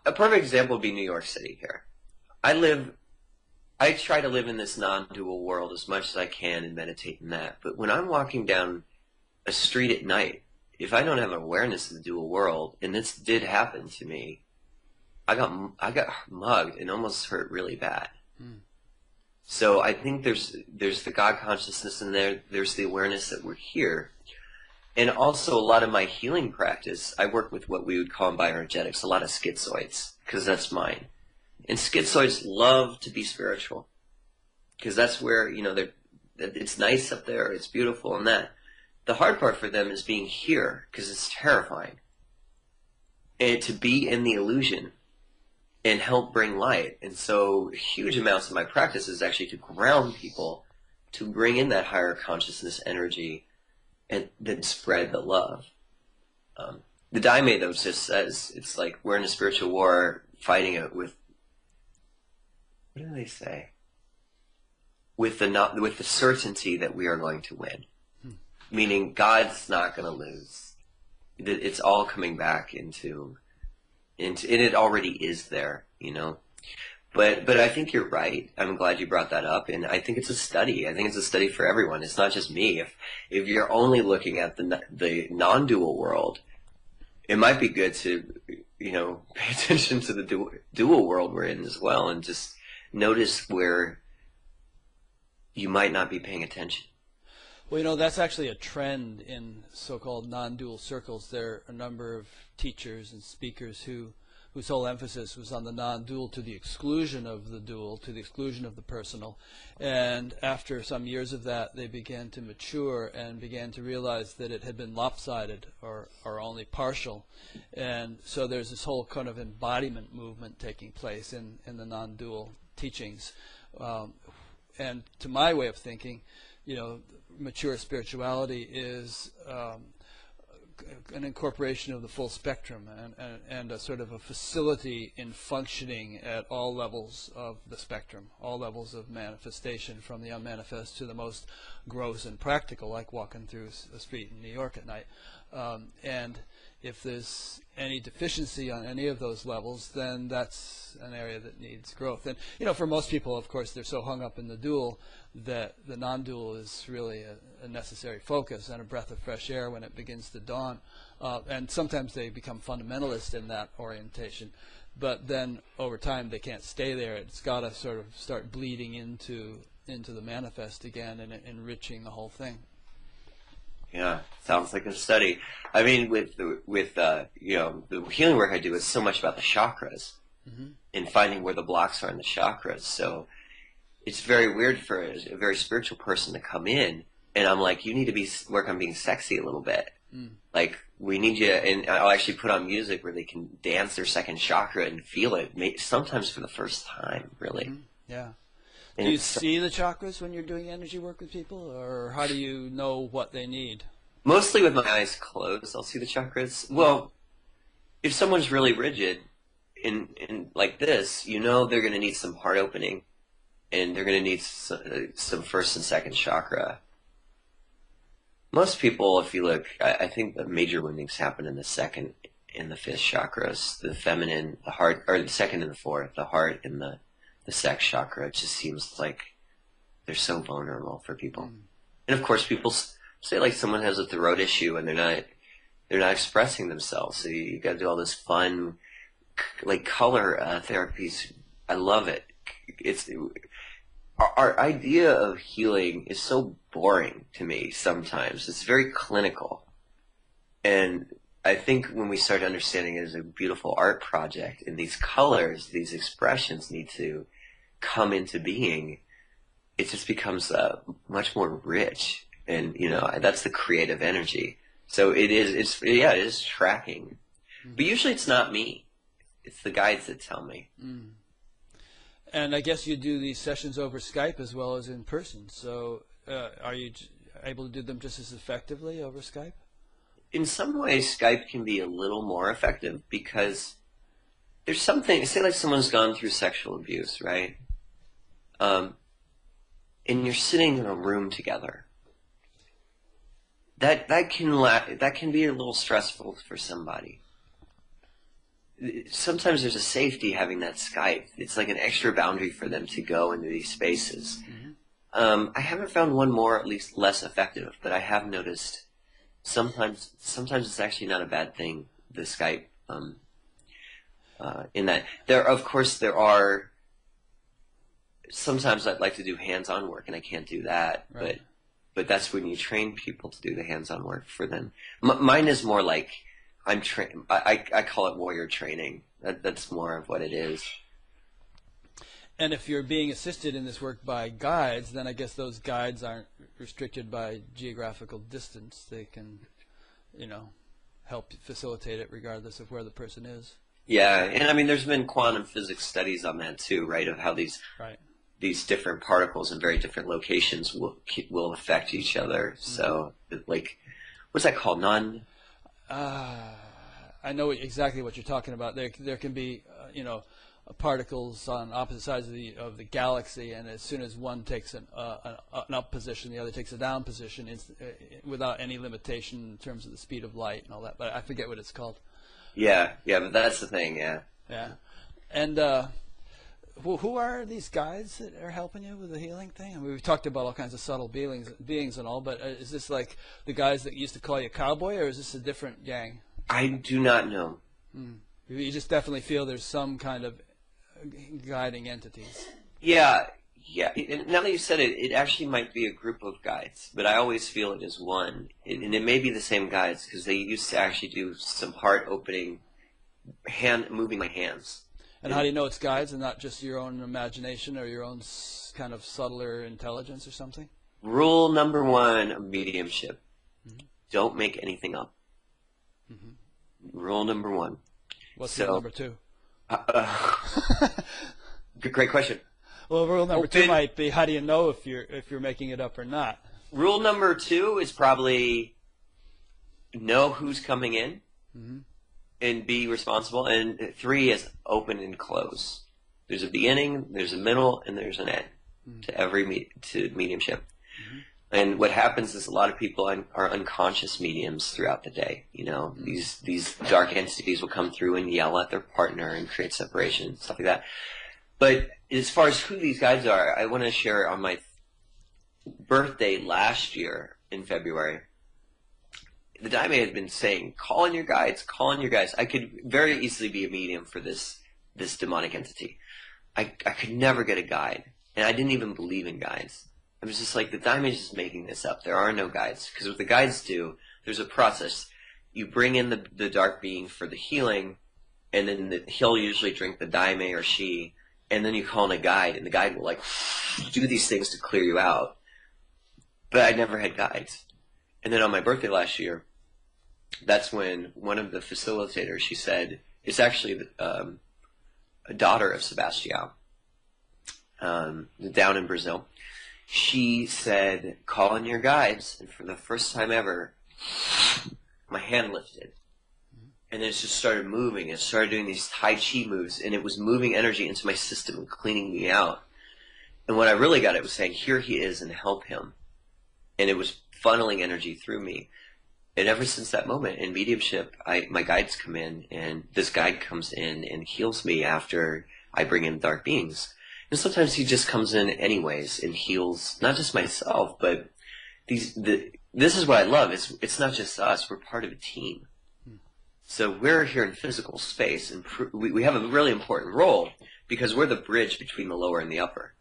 a perfect example would be New York City here. I try to live in this non-dual world as much as I can and meditate in that. But when I'm walking down a street at night, if I don't have awareness of the dual world, and this did happen to me, I got mugged and almost hurt really bad. So I think there's the God consciousness in there. There's the awareness that we're here. And also a lot of my healing practice, I work with what we would call in bioenergetics, a lot of schizoids, because that's mine. And schizoids love to be spiritual, because that's where, it's nice up there, it's beautiful and that. The hard part for them is being here, because it's terrifying. And to be in the illusion and help bring light. And so huge amounts of my practice is actually to ground people, to bring in that higher consciousness energy, and then spread the love. The Daime, though, just says, it's like we're in a spiritual war fighting it with, what do they say? With the certainty that we are going to win. Meaning God's not going to lose. It's all coming back into, and it already is there, But I think you're right. I'm glad you brought that up, and I think it's a study. I think it's a study for everyone. It's not just me. If you're only looking at the non-dual world, it might be good to, pay attention to the dual world we're in as well, and just notice where you might not be paying attention. Well, that's actually a trend in so-called non-dual circles. There are a number of teachers and speakers whose whole emphasis was on the non-dual to the exclusion of the dual, to the exclusion of the personal. And after some years of that, they began to mature and began to realize that it had been lopsided or only partial. And so there's this whole kind of embodiment movement taking place in the non-dual teachings. And to my way of thinking, mature spirituality is an incorporation of the full spectrum and a sort of a facility in functioning at all levels of the spectrum, all levels of manifestation, from the unmanifest to the most gross and practical, like walking through a street in New York at night. And if there's any deficiency on any of those levels, then that's an area that needs growth. And for most people, of course, they're so hung up in the dual that the non-dual is really a necessary focus and a breath of fresh air when it begins to dawn. And sometimes they become fundamentalist in that orientation. But then over time they can't stay there. It's got to sort of start bleeding into the manifest again and enriching the whole thing. Yeah, sounds like a study. I mean, with the healing work I do is so much about the chakras and finding where the blocks are in the chakras. So it's very weird for a very spiritual person to come in, and I'm like, you need to work on being sexy a little bit. Like, we need you, and I'll actually put on music where they can dance their second chakra and feel it, sometimes for the first time, really. Yeah. Do you see the chakras when you're doing energy work with people, or how do you know what they need? Mostly with my eyes closed, I'll see the chakras. Well, if someone's really rigid in like this, they're going to need some heart opening, and they're going to need some first and second chakra. Most people, if you look, I think the major woundings happen in the second and the fifth chakras, the feminine, the heart, or the second and the fourth, the heart and the sex chakra. It just seems like they're so vulnerable for people. And of course, people say like someone has a throat issue and they're not expressing themselves. So you got to do all this fun, like color therapies. I love it. Our idea of healing is so boring to me sometimes. It's very clinical. And I think when we start understanding it as a beautiful art project, and these colors, these expressions need to come into being, it just becomes much more rich. And, that's the creative energy. So it is tracking. But usually it's not me. It's the guides that tell me. And I guess you do these sessions over Skype as well as in person. So are you able to do them just as effectively over Skype? In some ways, Skype can be a little more effective because there's something, say like someone's gone through sexual abuse, right? And you're sitting in a room together. That can be a little stressful for somebody. Sometimes there's a safety having that Skype. It's like an extra boundary for them to go into these spaces. I haven't found one more, at least less effective, but I have noticed sometimes it's actually not a bad thing, the Skype, in that there are sometimes I'd like to do hands-on work and I can't do that, right. But that's when you train people to do the hands-on work for them. Mine is more like I call it warrior training. That's more of what it is. And if you're being assisted in this work by guides, then I guess those guides aren't restricted by geographical distance. They can, help facilitate it regardless of where the person is. Yeah, and I mean, there's been quantum physics studies on that too, right? Of how these different particles in very different locations will affect each other. So, like, what's that called? I know exactly what you're talking about. There can be, particles on opposite sides of the galaxy, and as soon as one takes an up position, the other takes a down position, without any limitation in terms of the speed of light and all that. But I forget what it's called. Yeah, but that's the thing. Yeah. And who are these guides that are helping you with the healing thing? I mean, we've talked about all kinds of subtle beings and all, but is this like the guys that used to call you cowboy, or is this a different gang? I do not know. You just definitely feel there's some kind of guiding entities. Yeah. And now that you said it, it actually might be a group of guides, but I always feel it as one. And it may be the same guides because they used to actually do some heart opening, moving my hands. And how do you know it's guides and not just your own imagination or your own kind of subtler intelligence or something? Rule number 1 of mediumship: don't make anything up. Rule number 1. What's rule number 2? Great question. Well, rule number 2 might be, how do you know if you're making it up or not? Rule number 2 is probably know who's coming in and be responsible. And 3 is open and close. There's a beginning, there's a middle, and there's an end to every to mediumship. And what happens is a lot of people are unconscious mediums throughout the day. You know, these dark entities will come through and yell at their partner and create separation, stuff like that. But as far as who these guys are, I want to share on my birthday last year in February. The Daime had been saying, call in your guides, call in your guides. I could very easily be a medium for this demonic entity. I could never get a guide. And I didn't even believe in guides. I was just like, the Daime is just making this up. There are no guides. Because what the guides do, there's a process. You bring in the dark being for the healing, and then he'll usually drink the Daime or she, and then you call in a guide, and the guide will like do these things to clear you out. But I never had guides. And then on my birthday last year, that's when one of the facilitators, she said, it's actually a daughter of Sebastião, down in Brazil. She said, call in your guides. And for the first time ever, my hand lifted. And then it just started moving. It started doing these Tai Chi moves. And it was moving energy into my system and cleaning me out. And when I really got it, was saying, here he is and help him. And it was funneling energy through me. And ever since that moment in mediumship, my guides come in. And this guide comes in and heals me after I bring in dark beings. And sometimes he just comes in anyways and heals not just myself, but this is what I love. It's not just us. We're part of a team. So we're here in physical space, and we have a really important role because we're the bridge between the lower and the upper.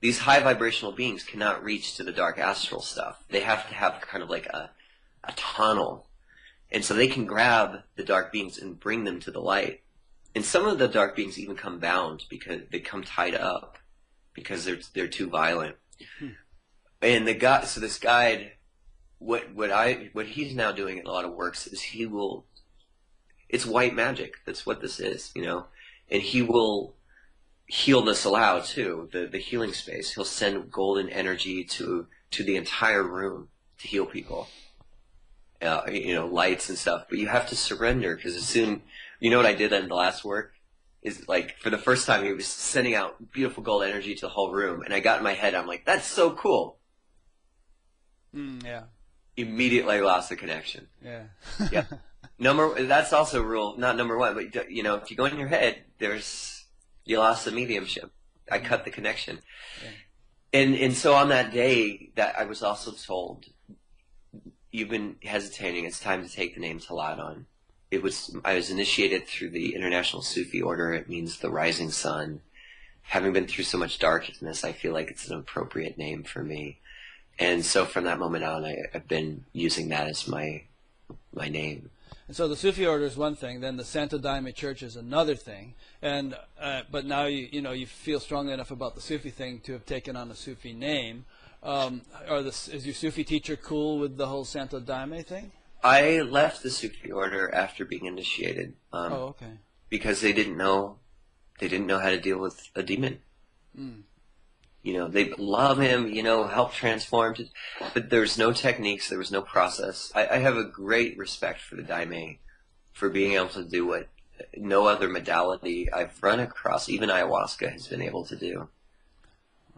These high vibrational beings cannot reach to the dark astral stuff. They have to have kind of like a tunnel. And so they can grab the dark beings and bring them to the light. And some of the dark beings even come bound because they come tied up because they're too violent. And so this guide, what he's now doing in a lot of works is it's white magic. That's what this is, you know. And he will heal the Salao too, the healing space. He'll send golden energy to the entire room to heal people. You know, lights and stuff. But you have to surrender because as soon. You know what I did in the last work? Is like, for the first time, he was sending out beautiful gold energy to the whole room. And I got in my head, I'm like, that's so cool. Yeah. Immediately lost the connection. Yeah. Yeah. That's also rule, not number 1, but you know, if you go in your head, you lost the mediumship. I cut the connection. Yeah. And so on that day, that I was also told, you've been hesitating, it's time to take the name Taladon. I was initiated through the International Sufi Order. It means the rising sun. Having been through so much darkness, I feel like it's an appropriate name for me. And so from that moment on, I've been using that as my name. And so the Sufi Order is one thing, then the Santo Daime Church is another thing. And but now you feel strongly enough about the Sufi thing to have taken on a Sufi name. Is your Sufi teacher cool with the whole Santo Daime thing? I left the Sufi Order after being initiated. Okay. Because they didn't know how to deal with a demon. You know, they love him, you know, help transform, but there's no techniques, there was no process. I have a great respect for the Daime for being able to do what no other modality I've run across, even ayahuasca, has been able to do.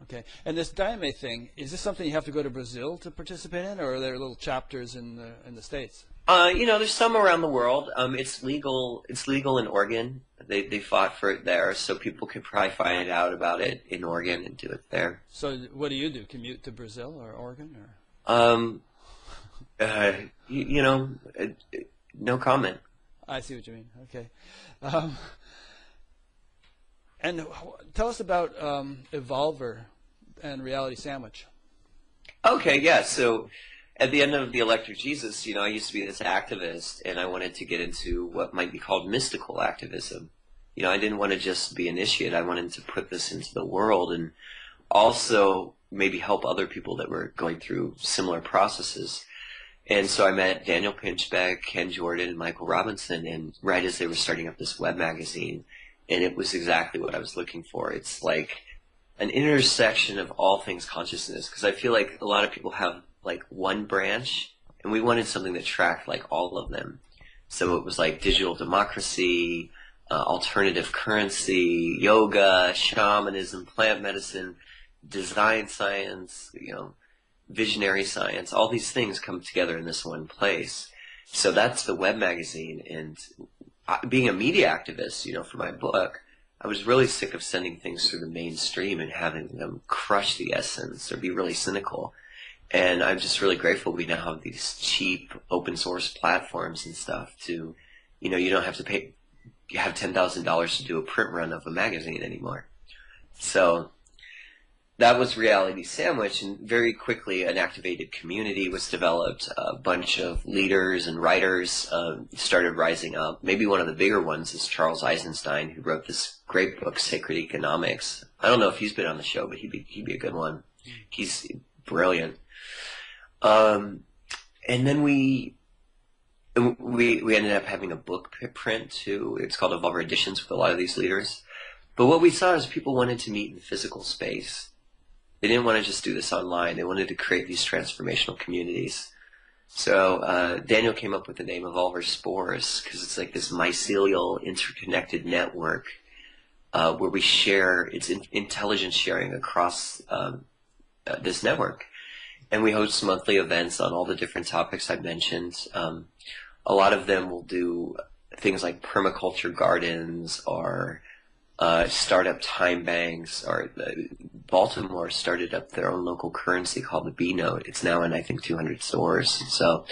Okay. And this Daime thing, is this something you have to go to Brazil to participate in, or are there little chapters in the States? There's some around the world. It's legal. It's legal in Oregon. They fought for it there, so people could probably find out about it in Oregon and do it there. So what do you do? Commute to Brazil or Oregon? Or? Um, uh, you know, no comment. I see what you mean. Okay. Um, and tell us about Evolver and Reality Sandwich. Okay, yeah. So at the end of the Electric Jesus, I used to be this activist, and I wanted to get into what might be called mystical activism. I didn't want to just be initiate. I wanted to put this into the world and also maybe help other people that were going through similar processes. And so I met Daniel Pinchbeck, Ken Jordan, and Michael Robinson, and right as they were starting up this web magazine, and it was exactly what I was looking for. It's like an intersection of all things consciousness, because I feel like a lot of people have like one branch, and we wanted something that tracked like all of them. So it was like digital democracy, alternative currency, yoga, shamanism, plant medicine, design science, visionary science. All these things come together in this one place. So that's the web magazine. And being a media activist, for my book, I was really sick of sending things through the mainstream and having them crush the essence or be really cynical. And I'm just really grateful we now have these cheap open source platforms and stuff to, you don't have to have $10,000 to do a print run of a magazine anymore. So that was Reality Sandwich, and very quickly an activated community was developed. A bunch of leaders and writers started rising up. Maybe one of the bigger ones is Charles Eisenstein, who wrote this great book, Sacred Economics. I don't know if he's been on the show, but he'd be a good one. He's brilliant. And then we ended up having a book print too. It's called Evolver Editions with a lot of these leaders. But what we saw is people wanted to meet in physical space. They didn't want to just do this online. They wanted to create these transformational communities. So Daniel came up with the name Evolver Spores because it's like this mycelial interconnected network where we share, it's intelligence sharing across this network. And we host monthly events on all the different topics I mentioned. A lot of them will do things like permaculture gardens or startup time banks. Or Baltimore started up their own local currency called the B Note. It's now in, I think, 200 stores. So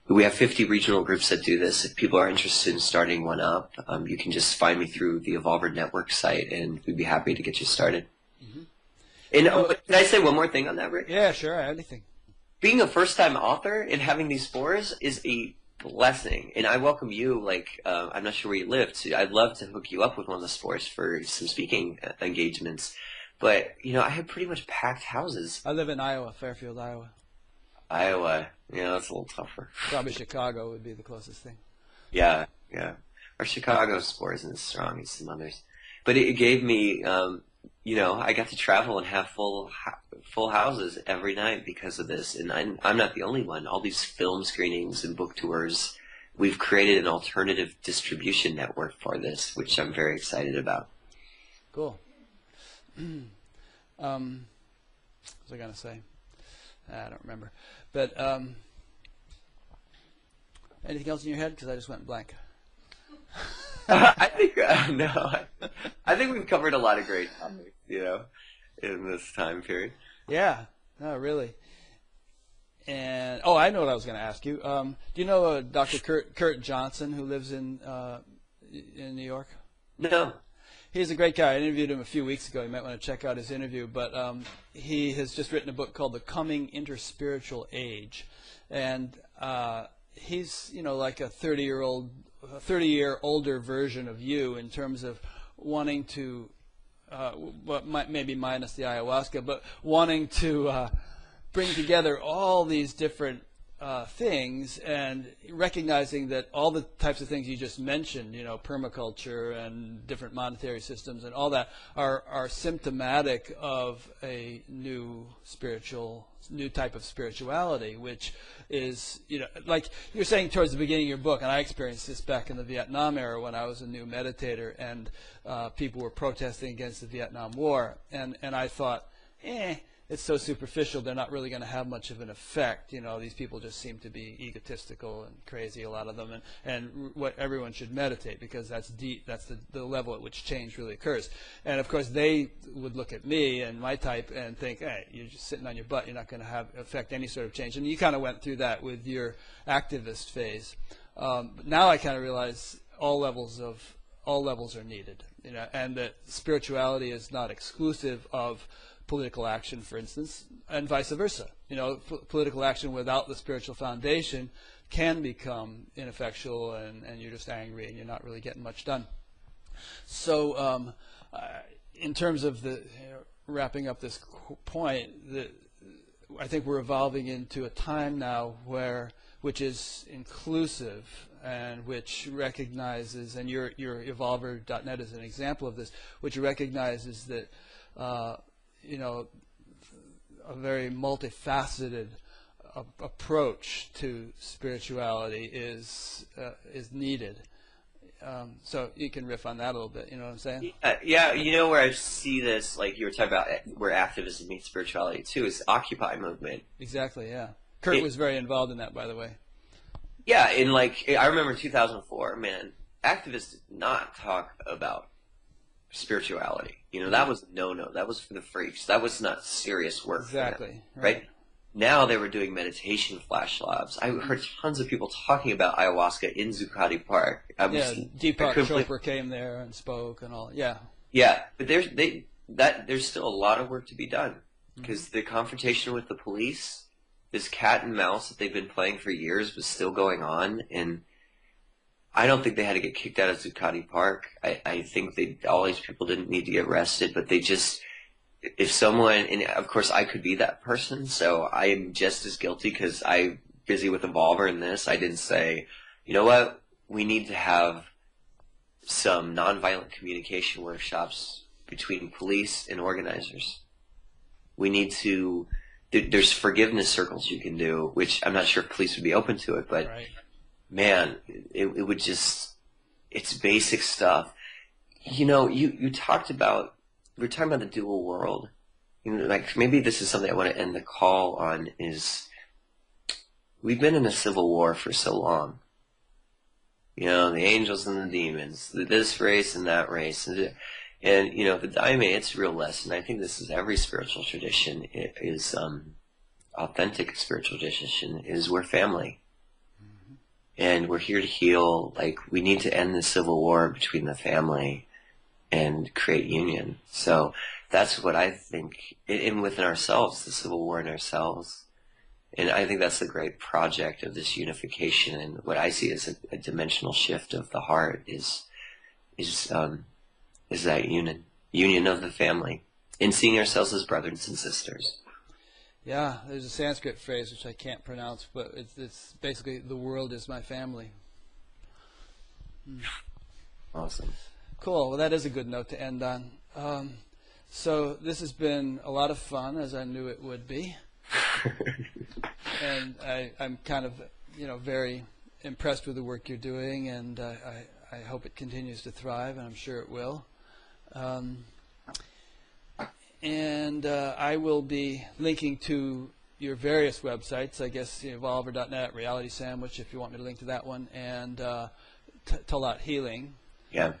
we have 50 regional groups that do this. If people are interested in starting one up, you can just find me through the Evolver Network site, and we'd be happy to get you started. Mm-hmm. And can I say one more thing on that, Rick? Yeah, sure, anything. Being a first-time author and having these spores is a blessing, and I welcome you. I'm not sure where you live. I'd love to hook you up with one of the spores for some speaking engagements. But I have pretty much packed houses. I live in Iowa, Fairfield, Iowa. Iowa, that's a little tougher. Probably Chicago would be the closest thing. Yeah. Our Chicago spore isn't as strong as some others, but it gave me. I got to travel and have full houses every night because of this. And I'm not the only one. All these film screenings and book tours, we've created an alternative distribution network for this, which I'm very excited about. Cool. What was I going to say? I don't remember. But anything else in your head? Because I just went blank. I think no. I think we've covered a lot of great topics, in this time period. Yeah. No, really. And I know what I was going to ask you. Do you know Dr. Kurt Johnson, who lives in New York? No. He's a great guy. I interviewed him a few weeks ago. You might want to check out his interview. But he has just written a book called The Coming Interspiritual Age, and he's like a 30-year older version of you in terms of wanting to, maybe minus the ayahuasca, but wanting to bring together all these different things and recognizing that all the types of things you just mentioned, permaculture and different monetary systems and all that are symptomatic of a new type of spirituality, which is, like you're saying towards the beginning of your book, and I experienced this back in the Vietnam era when I was a new meditator, and people were protesting against the Vietnam War, and I thought, it's so superficial, they're not really going to have much of an effect. These people just seem to be egotistical and crazy, a lot of them, and what everyone should meditate, because that's deep. That's the level at which change really occurs. And of course, they would look at me and my type and think, hey, you're just sitting on your butt. You're not going to affect any sort of change. And you kind of went through that with your activist phase. But now I kind of realize all levels are needed, and that spirituality is not exclusive of political action, for instance, and vice versa. Political action without the spiritual foundation can become ineffectual, and you're just angry and you're not really getting much done. So in terms of wrapping up this point, I think we're evolving into a time now which is inclusive and which recognizes, and your Evolver.net is an example of this, which recognizes that a very multifaceted approach to spirituality is needed. So you can riff on that a little bit. You know what I'm saying? Yeah. Where I see this, like you were talking about, where activism meets spirituality too, is Occupy movement. Exactly. Yeah. Kurt was very involved in that, by the way. Yeah, I remember 2004. Man, activists did not talk about spirituality. That was no. That was for the freaks. That was not serious work. Exactly. Right? Now they were doing meditation flash labs. I heard tons of people talking about ayahuasca in Zuccotti Park. Deepak Chopra came there and spoke and all. Yeah. Yeah, but there's still a lot of work to be done, because the confrontation with the police, this cat and mouse that they've been playing for years, was still going on, and I don't think they had to get kicked out of Zuccotti Park. I think all these people didn't need to get arrested, but they just, if someone, and of course I could be that person, so I am just as guilty because I'm busy with Evolver in this. I didn't say, you know what, we need to have some nonviolent communication workshops between police and organizers. We need to, there's forgiveness circles you can do, which I'm not sure if police would be open to it, but right. Man, it would just, it's basic stuff. You talked about, we were talking about the dual world. Like maybe this is something I want to end the call on, is we've been in a civil war for so long. The angels and the demons, this race and that race. And the Daime, its real lesson, I think this is every spiritual tradition, is authentic spiritual tradition, is we're family. And we're here to heal. Like, we need to end the civil war between the family and create union. So that's what I think, and within ourselves, the civil war in ourselves. And I think that's the great project of this unification. And what I see as a dimensional shift of the heart is that union of the family, and seeing ourselves as brothers and sisters. Yeah, there's a Sanskrit phrase which I can't pronounce, but it's basically, the world is my family. Awesome. Cool. Well, that is a good note to end on. So this has been a lot of fun, as I knew it would be. And I'm kind of, very impressed with the work you're doing, and I hope it continues to thrive, and I'm sure it will. And I will be linking to your various websites, I guess, Evolver.net, Reality Sandwich, if you want me to link to that one, and Talat Healing. Yeah.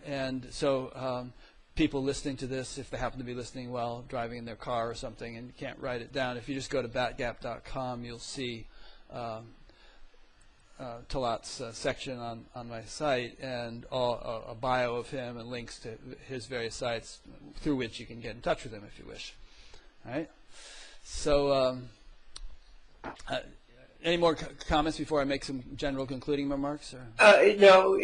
And so people listening to this, if they happen to be listening while driving in their car or something and can't write it down, if you just go to batgap.com, you'll see Talat's section on my site, and a bio of him and links to his various sites through which you can get in touch with him if you wish. All right. So, any more comments before I make some general concluding remarks? Or? No.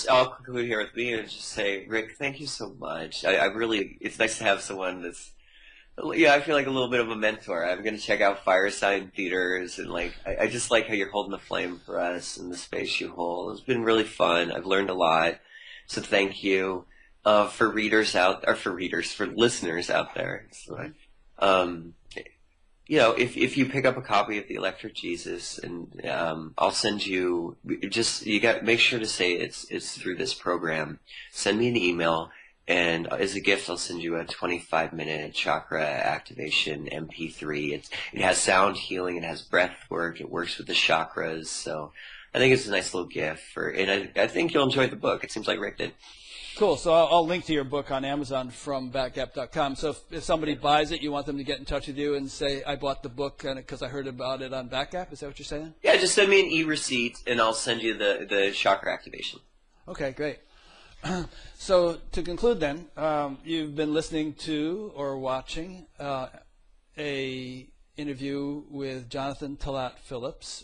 I'll conclude here with me and just say, Rick, thank you so much. I really, it's nice to have someone that's. Yeah, I feel like a little bit of a mentor. I'm going to check out Fireside Theaters, and I just like how you're holding the flame for us and the space you hold. It's been really fun. I've learned a lot, so thank you for listeners out there. So, if you pick up a copy of The Electric Jesus, and I'll send you. Make sure to say it's through this program. Send me an email. And as a gift, I'll send you a 25-minute chakra activation MP3. It has sound healing, it has breath work, it works with the chakras. So I think it's a nice little gift and I think you'll enjoy the book. It seems like Rick did. Cool. So I'll link to your book on Amazon from batgap.com. So if somebody buys it, you want them to get in touch with you and say, I bought the book because I heard about it on Batgap? Is that what you're saying? Yeah, just send me an e-receipt and I'll send you the chakra activation. Okay, great. So to conclude then, you've been listening to or watching a interview with Jonathan Talat Phillips.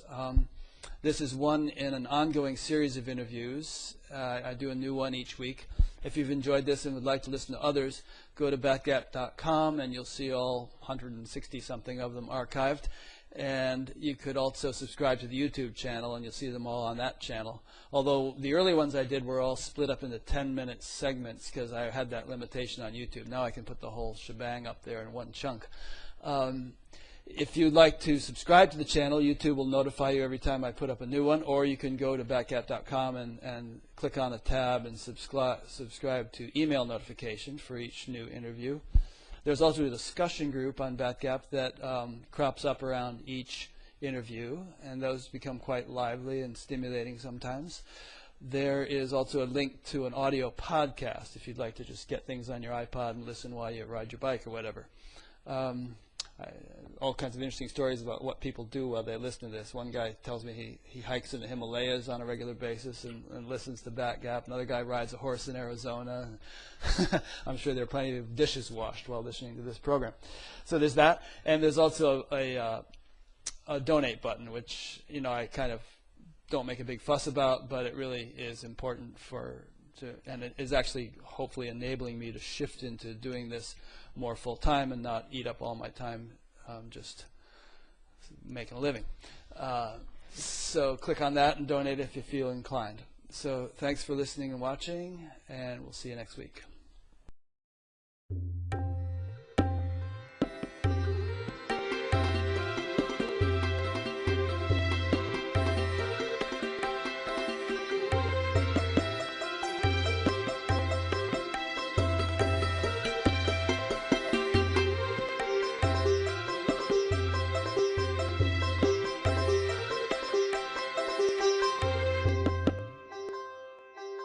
This is one in an ongoing series of interviews. I do a new one each week. If you've enjoyed this and would like to listen to others, go to batgap.com and you'll see all 160-something of them archived. And you could also subscribe to the YouTube channel, and you'll see them all on that channel. Although the early ones I did were all split up into 10-minute segments because I had that limitation on YouTube. Now I can put the whole shebang up there in one chunk. If you'd like to subscribe to the channel, YouTube will notify you every time I put up a new one, or you can go to batgap.com and click on a tab and subscribe to email notification for each new interview. There's also a discussion group on Batgap that crops up around each interview, and those become quite lively and stimulating sometimes. There is also a link to an audio podcast if you'd like to just get things on your iPod and listen while you ride your bike or whatever. All kinds of interesting stories about what people do while they listen to this. One guy tells me he hikes in the Himalayas on a regular basis and listens to Batgap. Another guy rides a horse in Arizona. I'm sure there are plenty of dishes washed while listening to this program. So there's that. And there's also a donate button, which I kind of don't make a big fuss about, but it really is important and it is actually hopefully enabling me to shift into doing this more full time and not eat up all my time just making a living. So click on that and donate if you feel inclined. So thanks for listening and watching, and we'll see you next week.